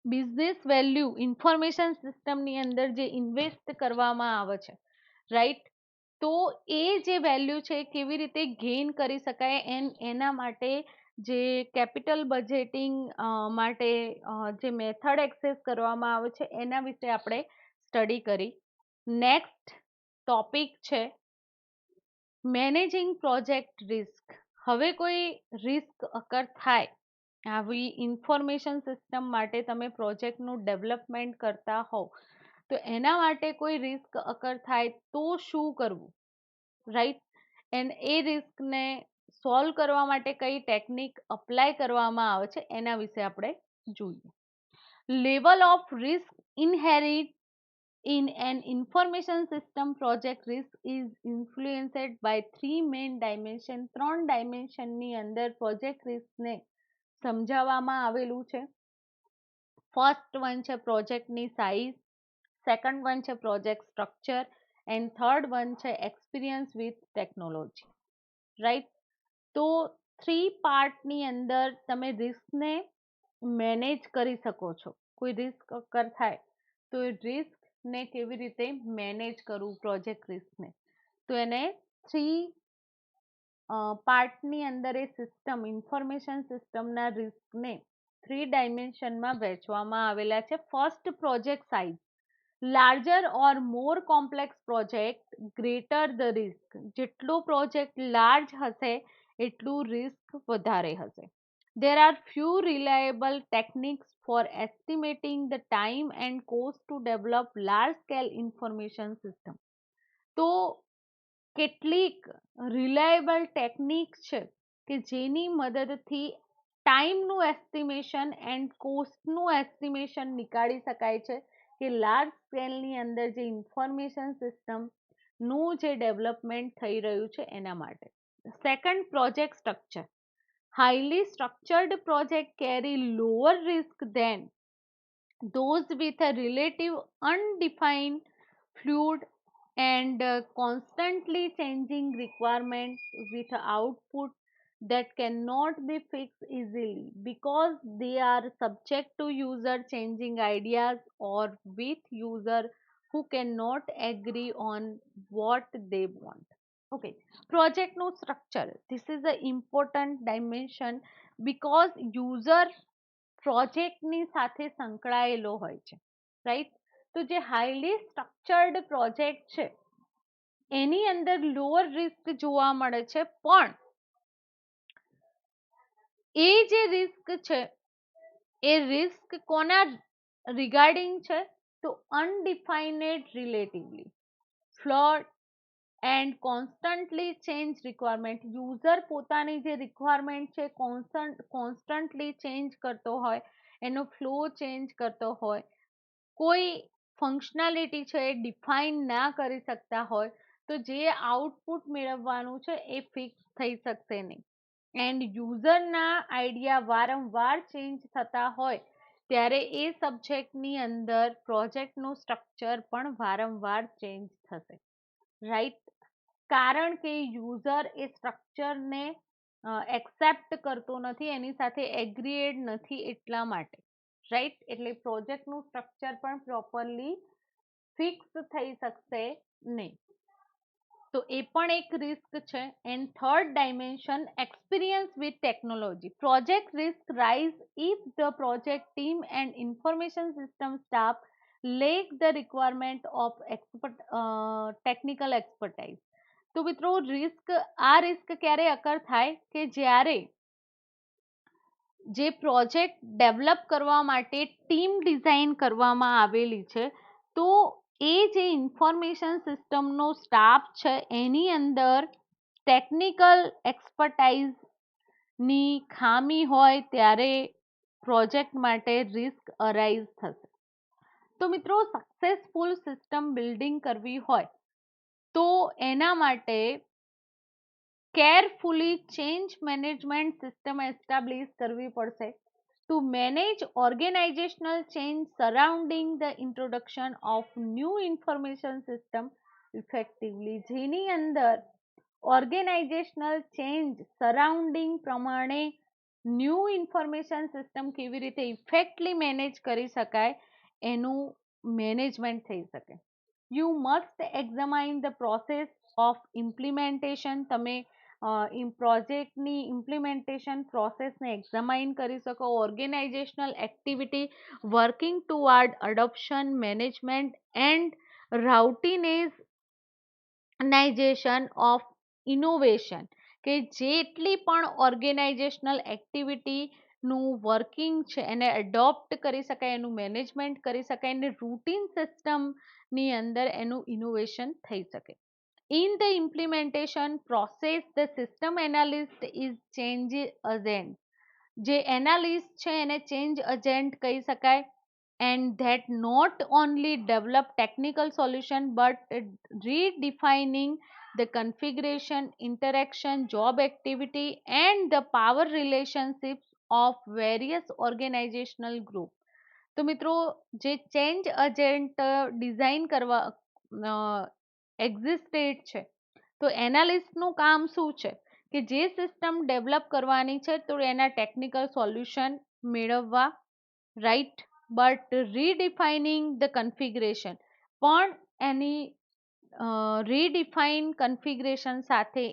બિઝનેસ વેલ્યુ ઇન્ફોર્મેશન સિસ્ટમની અંદર જે ઇન્વેસ્ટ કરવામાં આવે છે, રાઈટ, તો એ જે વેલ્યુ છે કેવી રીતે ગેઇન કરી શકાય એના માટે જે કેપિટલ બજેટિંગ માટે જે મેથડ એક્સેસ કરવામાં આવે છે એના વિશે આપણે સ્ટડી કરી. નેક્સ્ટ ટોપિક છે મેનેજિંગ પ્રોજેક્ટ રિસ્ક. હવે કોઈ રિસ્ક અકર થાય આવી ઇન્ફોર્મેશન સિસ્ટમ માટે તમે પ્રોજેક્ટનું ડેવલપમેન્ટ કરતા હોવ તો એના માટે કોઈ રિસ્ક અકર થાય તો શું કરવું, રાઈટ, એન્ડ એ રિસ્કને સોલ્વ કરવા માટે કઈ ટેકનિક અપ્લાય કરવામાં આવે છે એના વિશે આપણે જોઈએ. Level of risk inherit in an information system project risk is influenced by three main dimension. ત્રણ ડાયમેન્શન ની અંદર પ્રોજેક્ટ રિસ્ક ને સમજાવવામાં આવેલું છે. ફર્સ્ટ વન છે પ્રોજેક્ટની સાઇઝ, સેકન્ડ વન છે project structure and third one છે એક્સપિરિયન્સ વિથ ટેકનોલોજી. રાઈટ. તો 3 પાર્ટની અંદર તમે રિસ્કને મેનેજ કરી શકો છો. કોઈ રિસ્ક અકર થાય તો એ રિસ્કને કેવી રીતે મેનેજ કરવું પ્રોજેક્ટ રિસ્કને, તો એને 3 પાર્ટની અંદર એ સિસ્ટમ ઇન્ફોર્મેશન સિસ્ટમના રિસ્કને 3 ડાયમેન્શનમાં વહેંચવામાં આવેલા છે. First project size. Larger or more complex project greater the risk. જેટલો પ્રોજેક્ટ લાર્જ હશે એટલું રિસ્ક વધારે હશે. There are few reliable techniques for estimating the time and cost to develop large scale information system. તો કેટલીક રિલાયબલ ટેકનિક છે કે જેની મદદથી ટાઈમનું એસ્ટિમેશન એન્ડ કોસ્ટનું એસ્ટિમેશન નીકાળી શકાય છે કે લાર્જ સ્કેલની અંદર જે ઇન્ફોર્મેશન સિસ્ટમનું જે ડેવલપમેન્ટ થઈ રહ્યું છે એના માટે. Second, project structure. Highly structured project carry lower risk than those with a relative undefined, fluid and constantly changing requirements with output that cannot be fixed easily because they are subject to user changing ideas or with user who cannot agree on what they want. Okay, project no structure. This is the important dimension because user પ્રોજેક્ટની સાથે સંકળાયેલો હોય છે. રાઈટ. તો જે હાઈલી સ્ટ્રક્ચર્ડ પ્રોજેક્ટ છે એની અંદર લોઅર રિસ્ક જોવા મળે છે, પણ એ જે રિસ્ક છે એ રિસ્ક કોના રિગાર્ડિંગ છે, તો undefined, relatively flowed and constantly change requirement. User પોતાની જે રિક્વાયરમેન્ટ છે કોન્સ્ટન્ટલી ચેન્જ કરતો હોય, એનો ફ્લો ચેન્જ કરતો હોય, કોઈ ફંક્શનાલિટી છે એ ડિફાઇન ના કરી શકતા હોય, તો જે આઉટપુટ મેળવવાનું છે એ ફિક્સ થઈ શકશે નહીં. એન્ડ યુઝરના આઈડિયા વારંવાર ચેન્જ થતા હોય ત્યારે એ સબ્જેક્ટની અંદર પ્રોજેક્ટનું સ્ટ્રક્ચર પણ વારંવાર ચેન્જ થશે. રાઈટ. કારણ કે યુઝર એ સ્ટ્રક્ચરને એક્સેપ્ટ કરતો નથી, એની સાથે એગ્રીએડ નથી એટલા માટે. રાઈટ. એટલે પ્રોજેક્ટનું સ્ટ્રક્ચર પણ પ્રોપરલી ફિક્સ થઈ શકશે નહીં. તો એ પણ એક રિસ્ક છે. And third dimension, experience with technology. Project risk rise if the project team and information system staff lack the requirement of technical expertise. તો મિત્રો આ રિસ્ક ક્યારે અકર થાય કે જ્યારે જે પ્રોજેક્ટ ડેવલપ કરવા માટે ટીમ ડિઝાઇન કરવામાં આવેલી છે, તો એ જે ઇન્ફોર્મેશન સિસ્ટમનો સ્ટાફ છે એની અંદર ટેકનિકલ એક્સપર્ટાઇઝની ખામી હોય ત્યારે પ્રોજેક્ટ માટે રિસ્ક અરાઇઝ થશે. તો મિત્રો સક્સેસફુલ સિસ્ટમ બિલ્ડિંગ કરવી હોય તો એના માટે carefully change management system establish કરવી પડશે two manage organisational change surrounding the introduction of new information system effectively. જેની અંદર ઓર્ગેનાઇઝેશનલ ચેન્જ સરાઉન્ડિંગ પ્રમાણે ન્યૂ ઇન્ફોર્મેશન સિસ્ટમ કેવી રીતે ઇફેક્ટલી મેનેજ કરી શકાય એનું મેનેજમેન્ટ થઈ શકે. You must examine the process of implementation. તમે પ્રોજેક્ટની ઇમ્પ્લિમેન્ટેશન પ્રોસેસને એક્ઝામાઇન કરી શકો. Organisational activity working toward adoption management and routinisation of innovation. કે જેટલી પણ ઓર્ગેનાઇઝેશનલ એક્ટિવિટીનું વર્કિંગ છે એને એડોપ્ટ કરી શકાય, એનું મેનેજમેન્ટ કરી શકાય અને રૂટીન સિસ્ટમની અંદર એનું ઇનોવેશન થઈ શકે. In the implementation process, the system analyst is change agent. જે એનાલિસ્ટ છે એને ચેન્જ એજન્ટ કહી શકાય. And that not only develop technical solution but redefining the configuration, interaction, job activity and the power relationships of various organizational group. તો મિત્રો જે ચેન્જ એજન્ટ ડિઝાઇન કરવા એક્ઝિસ્ટેડ છે, તો એનાલિસ્ટનું કામ શું છે કે જે સિસ્ટમ ડેવલપ કરવાની છે તો એના ટેકનિકલ સોલ્યુશન મેળવવા, રાઈટ, બટ રીડિફાઇનિંગ ધ કન્ફિગરેશન, પણ એની રીડિફાઇન કન્ફિગરેશન સાથે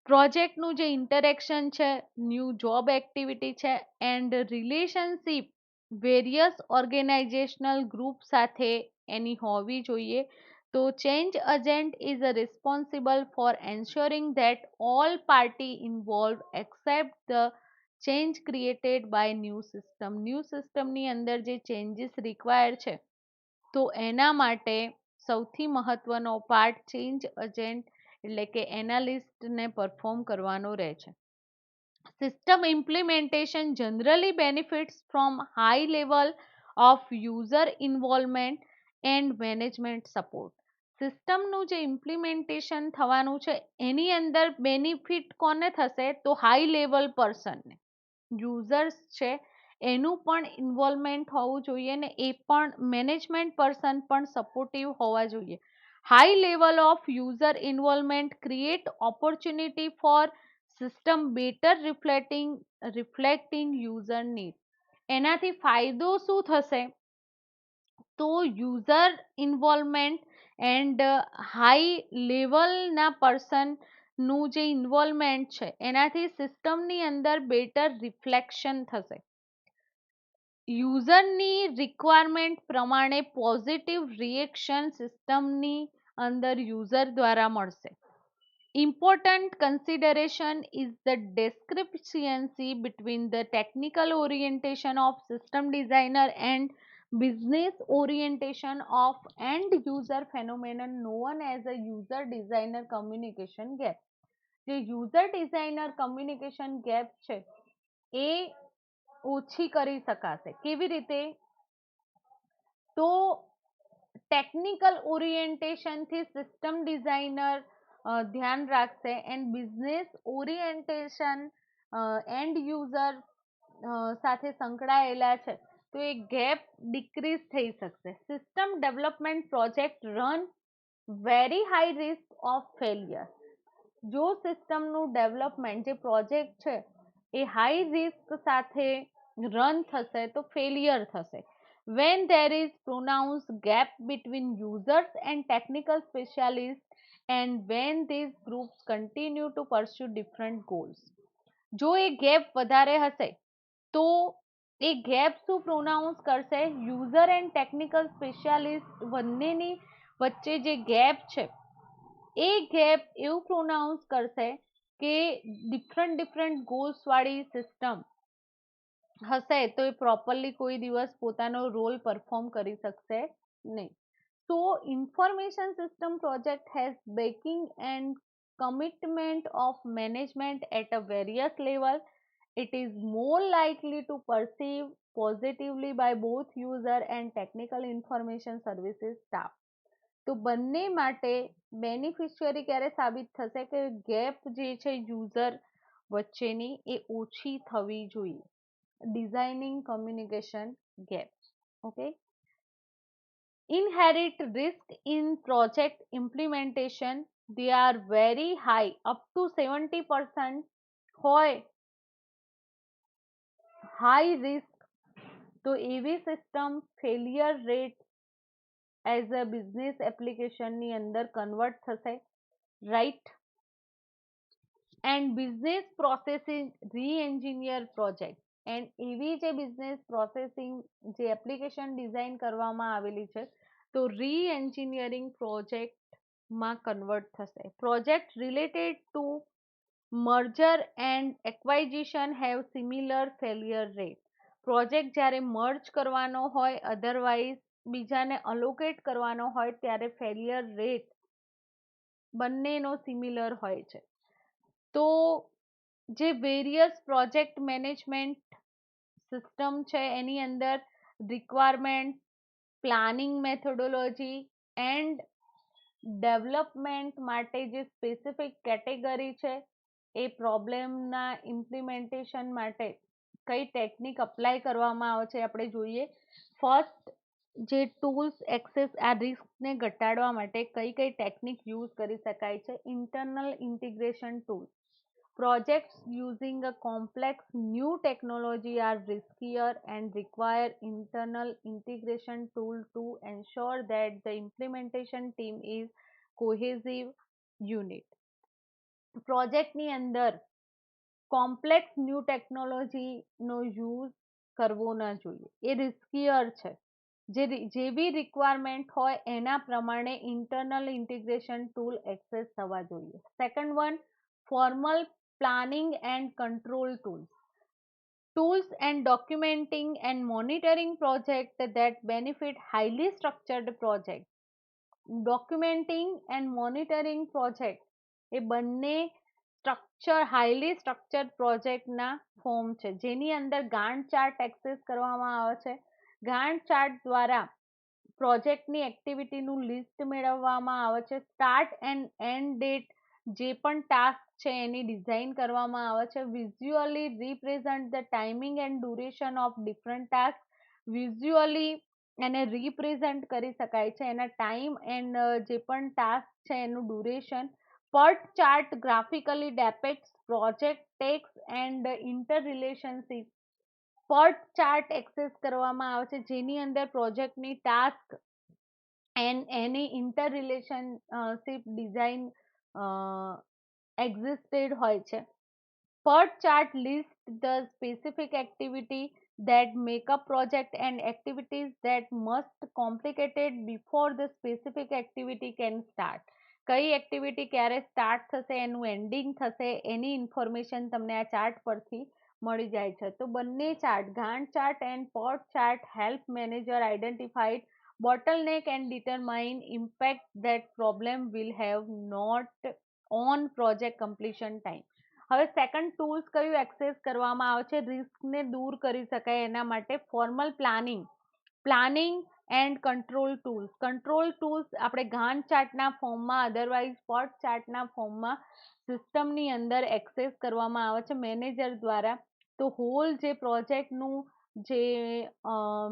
પ્રોજેક્ટનું જે ઇન્ટરેક્શન છે, ન્યૂ જોબ એક્ટિવિટી છે and relationship various organisational group સાથે એની હોવી જોઈએ. તો change agent is a responsible for ensuring that all party involved accept the change created by new system. New સિસ્ટમની અંદર જે ચેન્જીસ રિક્વાયર્ડ છે તો એના માટે સૌથી મહત્વનો પાર્ટ ચેન્જ એજન્ટ એટલે કે એનાલિસ્ટને પરફોર્મ કરવાનો રહે છે. System implementation generally benefits from high level of user involvement and management support. સિસ્ટમનું જે ઇમ્પ્લિમેન્ટેશન થવાનું છે એની અંદર બેનિફિટ કોને થશે તો હાઈ લેવલ પર્સનને, યુઝર્સ છે એનું પણ ઇન્વોલ્વમેન્ટ હોવું જોઈએ ને એ પણ મેનેજમેન્ટ પર્સન પણ સપોર્ટિવ હોવા જોઈએ. High level of user involvement create opportunity for system better reflecting user need. એનાથી ફાયદો શું થશે તો યુઝર ઇન્વોલ્વમેન્ટ એન્ડ હાઈ લેવલના પર્સનનું જે ઇન્વોલ્વમેન્ટ છે એનાથી સિસ્ટમની અંદર બેટર રિફ્લેક્શન થશે. યુઝરની રિક્વાયરમેન્ટ પ્રમાણે પોઝિટિવ રિએક્શન સિસ્ટમની અંદર યુઝર દ્વારા મળશે. Important consideration is the discrepancy between the technical orientation of system designer and business orientation of end user phenomenon known as a user designer communication gap. જે user designer communication gap છે એ ઓછી કરી શકાશે. કેવી રીતે તો ટેકનિકલ ઓરિએન્ટેશનથી સિસ્ટમ ડિઝાઇનર ધ્યાન રાખશે and business orientation and user સાથે સંકળાયેલા છે તો એ ગેપ ડિક્રીઝ થઈ શકશે. System development project run very high risk of failure. જો સિસ્ટમનું ડેવલપમેન્ટ જે પ્રોજેક્ટ છે એ હાઈ રિસ્ક સાથે રન થશે તો ફેલિયર થશે. When there is pronounced gap between users and technical specialists and when these groups continue to pursue different goals. જો એ ગેપ વધારે હશે તો એ ગેપ શું પ્રોનાઉન્સ કરશે યુઝર એન્ડ ટેકનિકલ સ્પેશિયાલિસ્ટ બંનેની વચ્ચે જે ગેપ છે એ ગેપ એવું પ્રોનાઉન્સ કરશે કે ડિફરન્ટ ગોલ્સ વાળી સિસ્ટમ હશે તો એ પ્રોપરલી કોઈ દિવસ પોતાનો રોલ પરફોર્મ કરી શકશે નહીં. So information system project has backing and commitment of management at a various level. It is more likely to perceive positively by both user and technical information services staff. તો બંને માટે બેનિફિશિયરી ક્યારે સાબિત થશે કે ગેપ જે છે યુઝર વચ્ચેની એ ઓછી થવી જોઈએ. Designing communication gaps. Okay. Inherent risk in project implementation, they are very high, up to 70% હોય high risk. તો એવી system failure rate as a business એપ્લિકેશનની અંદર કન્વર્ટ થશે, right. And business processing reengineer project and એવી જે બિઝનેસ પ્રોસેસિંગ જે એપ્લિકેશન ડિઝાઇન કરવામાં આવેલી છે તો રીએન્જિનિયરિંગ પ્રોજેક્ટમાં કન્વર્ટ થશે. Project related to merger and acquisition have similar failure rate. Project જ્યારે મર્જ કરવાનો હોય અધરવાઇઝ બીજાને અલોકેટ કરવાનો હોય ત્યારે ફેલિયર રેટ બંનેનો સિમિલર હોય છે. તો જે વેરિયસ પ્રોજેક્ટ મેનેજમેન્ટ સિસ્ટમ છે એની અંદર requirement, planning methodology and development માટે જે સ્પેસિફિક કેટેગરી છે, એ પ્રોબ્લેમના ઇમ્પ્લિમેન્ટેશન માટે કઈ ટેકનિક અપ્લાય કરવામાં આવે છે આપણે જોઈએ. ફર્સ્ટ, જે ટૂલ્સ એક્સેસ આ રિસ્કને ઘટાડવા માટે કઈ કઈ ટેકનિક યુઝ કરી શકાય છે. Internal integration tool. Projects using a complex new technology are riskier and require internal integration tool to ensure that the implementation team is cohesive unit. પ્રોજેક્ટની અંદર કોમ્પ્લેક્સ ન્યૂ ટેકનોલોજીનો યુઝ કરવો ન જોઈએ, એ રિસ્કીયર છે. જે બી રિક્વાયરમેન્ટ હોય એના પ્રમાણે ઇન્ટરનલ ઇન્ટિગ્રેશન ટૂલ એક્સેસ થવા જોઈએ. Second one, formal planning and control tools. Tools and documenting and monitoring project that benefit highly structured project. Documenting and monitoring project એ બંને હાઈલી સ્ટ્રક્ચર્ડ પ્રોજેક્ટના ફોર્મ છે, જેની અંદર ગાંઠ ચાર્ટ એક્સેસ કરવામાં આવે છે. ગાંઠ ચાર્ટ દ્વારા પ્રોજેક્ટની એક્ટિવિટીનું લિસ્ટ મેળવવામાં આવે છે. સ્ટાર્ટ એન્ડ એન્ડ ડેટ જે પણ ટાસ્ક છે એની ડિઝાઇન કરવામાં આવે છે. Visually represent the timing and duration of different task. Visually એને રિપ્રેઝન્ટ કરી શકાય છે, એના ટાઈમ એન્ડ જે પણ ટાસ્ક છે એનું duration. PERT chart graphically depicts project tasks and interrelationship. PERT chart access કરવામાં આવે છે, જેની અંદર પ્રોજેક્ટની ટાસ્ક એન્ડ એની ઇન્ટર રિલેશનશીપ ડિઝાઇન એક્ઝિસ્ટેડ હોય છે. PERT chart lists the specific activity that make up project and activities that must complicated before the specific activity can start. કઈ એક્ટિવિટી ક્યારે સ્ટાર્ટ થશે, એનું એન્ડિંગ થશે, એની ઇન્ફોર્મેશન તમને આ ચાર્ટ પરથી મળી જાય છે. તો બંને ચાર્ટ, ગાંઠ chart and PERT chart help manager identified bottleneck and determine impact that problem will have not on project completion time. હવે સેકન્ડ ટૂલ્સ કયું એક્સેસ કરવામાં આવે છે રિસ્કને દૂર કરી શકાય એના માટે? Formal planning and control tools આપણે ગાંઠ ચાર્ટના ફોર્મમાં, અધરવાઇઝ પર્ટ ચાર્ટના ફોર્મમાં સિસ્ટમની અંદર એક્સેસ કરવામાં આવે છે મેનેજર દ્વારા. તો હોલ જે પ્રોજેક્ટનું જે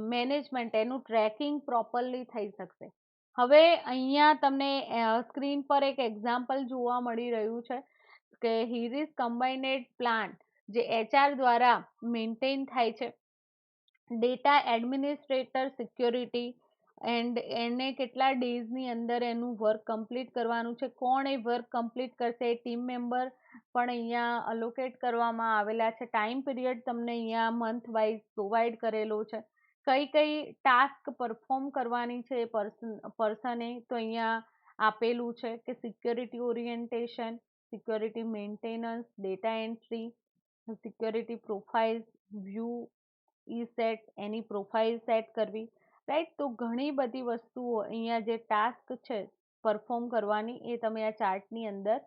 મેનેજમેન્ટ એનું ટ્રેકિંગ પ્રોપરલી થઈ શકશે. હવે અહીંયા તમને સ્ક્રીન પર એક એક્ઝામ્પલ જોવા મળી રહ્યું છે કે હિરીસ કમ્બાઇનેડ પ્લાન્ટ જે HR દ્વારા મેન્ટેન થાય છે. ડેટા એડમિનિસ્ટ્રેટર સિક્યોરિટી એન્ડ એને કેટલા ડેઝની અંદર એનું વર્ક કમ્પ્લીટ કરવાનું છે, કોણ એ વર્ક કમ્પ્લીટ કરશે, ટીમ મેમ્બર પણ અહીંયા અલોકેટ કરવામાં આવેલા છે. ટાઈમ પીરિયડ તમને અહીંયા મંથ વાઇઝ પ્રોવાઈડ કરેલો છે. કઈ કઈ ટાસ્ક પરફોર્મ કરવાની છે પર્સને, તો અહીંયા આપેલું છે કે security orientation, security maintenance, data entry, security profiles, view ઈ સેટ, એની પ્રોફાઇલ સેટ કરવી, રાઈટ. તો ઘણી બધી વસ્તુઓ અહીંયા જે ટાસ્ક છે પરફોર્મ કરવાની એ તમે આ ચાર્ટની અંદર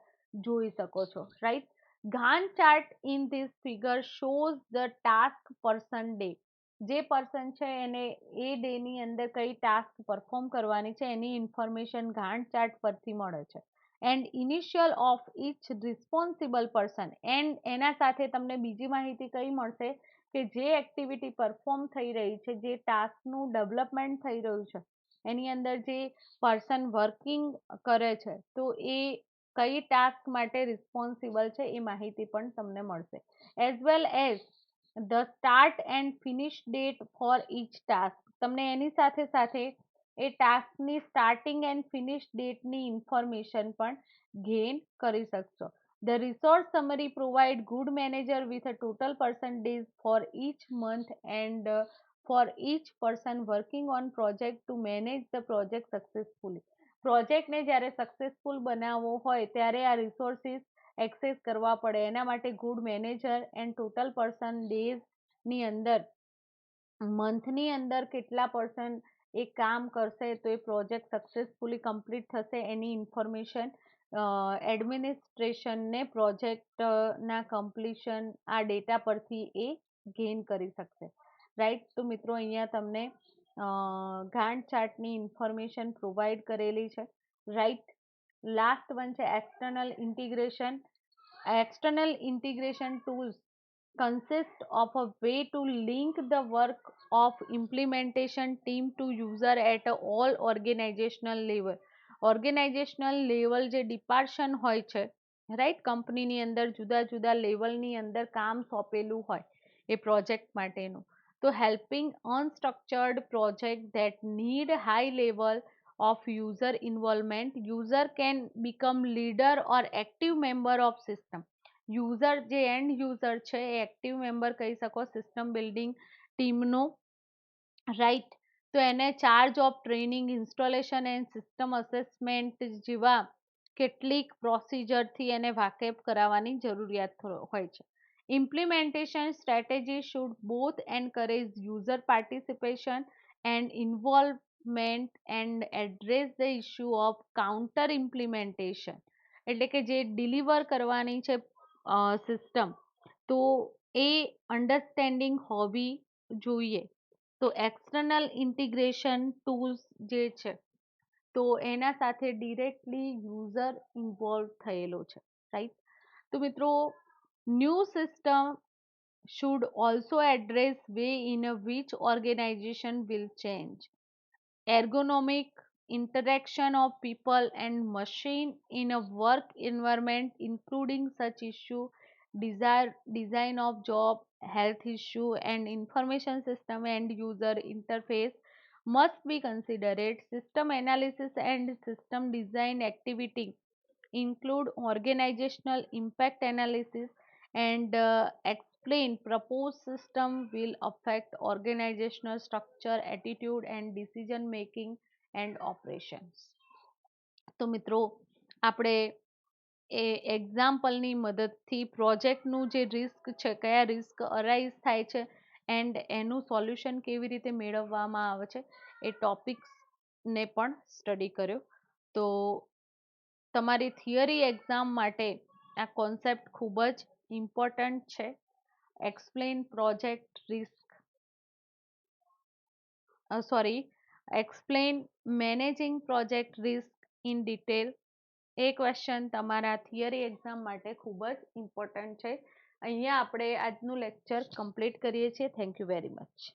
જોઈ શકો છો, રાઈટ. ગાંઠ chart in this figure shows the task person day. જે પર્સન છે એને એ ડેની અંદર કઈ ટાસ્ક પરફોર્મ કરવાની છે એની ઇન્ફોર્મેશન ગાંઠ ચાર્ટ પરથી મળે છે. And initial of each responsible person, and એના સાથે તમને બીજી માહિતી કઈ મળશે કે જે એક્ટિવિટી પરફોર્મ થઈ રહી છે, જે ટાસ્કનું ડેવલપમેન્ટ થઈ રહ્યું છે એની અંદર જે પર્સન વર્કિંગ કરે છે તો એ કઈ ટાસ્ક માટે રિસ્પોન્સિબલ છે એ માહિતી પણ તમને મળશે. As well as the start and finish date for each task. તમને એની સાથે સાથે એ ટાસ્કની સ્ટાર્ટિંગ એન્ડ ફિનિશ ડેટની ઇન્ફોર્મેશન પણ ગેઇન કરી શકશો. The resource summary provide good manager with a total person days for each month and for each person working on project to manage the project successfully. પ્રોજેક્ટને જ્યારે સક્સેસફુલ બનાવવો હોય ત્યારે આ રિસોર્સિસ એક્સેસ કરવા પડે, એના માટે good manager and total person ડેઝની અંદર મંથની અંદર કેટલા પર્સન એ કામ કરશે તો એ પ્રોજેક્ટ સક્સેસફુલી કમ્પ્લીટ થશે એની ઇન્ફોર્મેશન એડમિનિસ્ટ્રેશનને પ્રોજેક્ટના કમ્પ્લીશન આ ડેટા પરથી એ ગેઇન કરી શકશે, રાઈટ. તો મિત્રો અહીંયા તમને ગાંઠ ચાર્ટની ઇન્ફોર્મેશન પ્રોવાઈડ કરેલી છે, રાઈટ. લાસ્ટ વન છે external integration. External integration tools consist of a way to link the work of implementation team to user at all organizational level. Organisational level જે ડિપાર્શન હોય છે, રાઈટ, કંપનીની અંદર જુદા જુદા લેવલની અંદર કામ સોંપેલું હોય એ પ્રોજેક્ટ માટેનું, તો helping unstructured project that need high level of user involvement, user can become leader or active member of system. User જે એન્ડ યુઝર છે એ એક્ટિવ મેમ્બર કહી શકો સિસ્ટમ બિલ્ડિંગ ટીમનો, રાઈટ. તો એને charge of training, installation and system assessment જેવા કેટલીક પ્રોસિજરથી એને વાકેફ કરાવવાની જરૂરિયાત હોય છે. Implementation strategy should both encourage user participation and involvement and address the issue of counter implementation, એટલે કે જે ડિલિવર કરવાની છે સિસ્ટમ, તો એ અન્ડરસ્ટેન્ડિંગ હોવી જોઈએ. તો એક્સટર્નલ ઇન્ટિગ્રેશન ટૂલ્સ જે છે તો એના સાથે ડિરેક્ટલી યુઝર ઇન્વોલ્વ થયેલો છે, રાઈટ. તો મિત્રો new system should also address way in which organization will change ergonomic interaction of people and machine in a work environment, including such issue design of job health issue and information system and user interface must be considered. System analysis and system design activity include organizational impact analysis and explain proposed system will affect organizational structure, attitude and decision making and operations. તો મિત્રો આપણે એ એક્ઝામ્પલની મદદથી પ્રોજેક્ટનું જે રિસ્ક છે, કયા રિસ્ક અરાઇઝ થાય છે એન્ડ એનું સોલ્યુશન કેવી રીતે મેળવવામાં આવે છે એ ટોપિક્સને પણ સ્ટડી કર્યો. તો તમારી થિયરી એક્ઝામ માટે આ કોન્સેપ્ટ ખૂબ જ ઇમ્પોર્ટન્ટ છે. Explain project risk, explain managing project risk in detail, A question તમારા થિયરી એક્ઝામ માટે ખૂબ જ ઇમ્પોર્ટન્ટ છે. અહીંયા આપણે આજનું લેક્ચર કમ્પ્લીટ કરીએ છીએ. Thank you very much.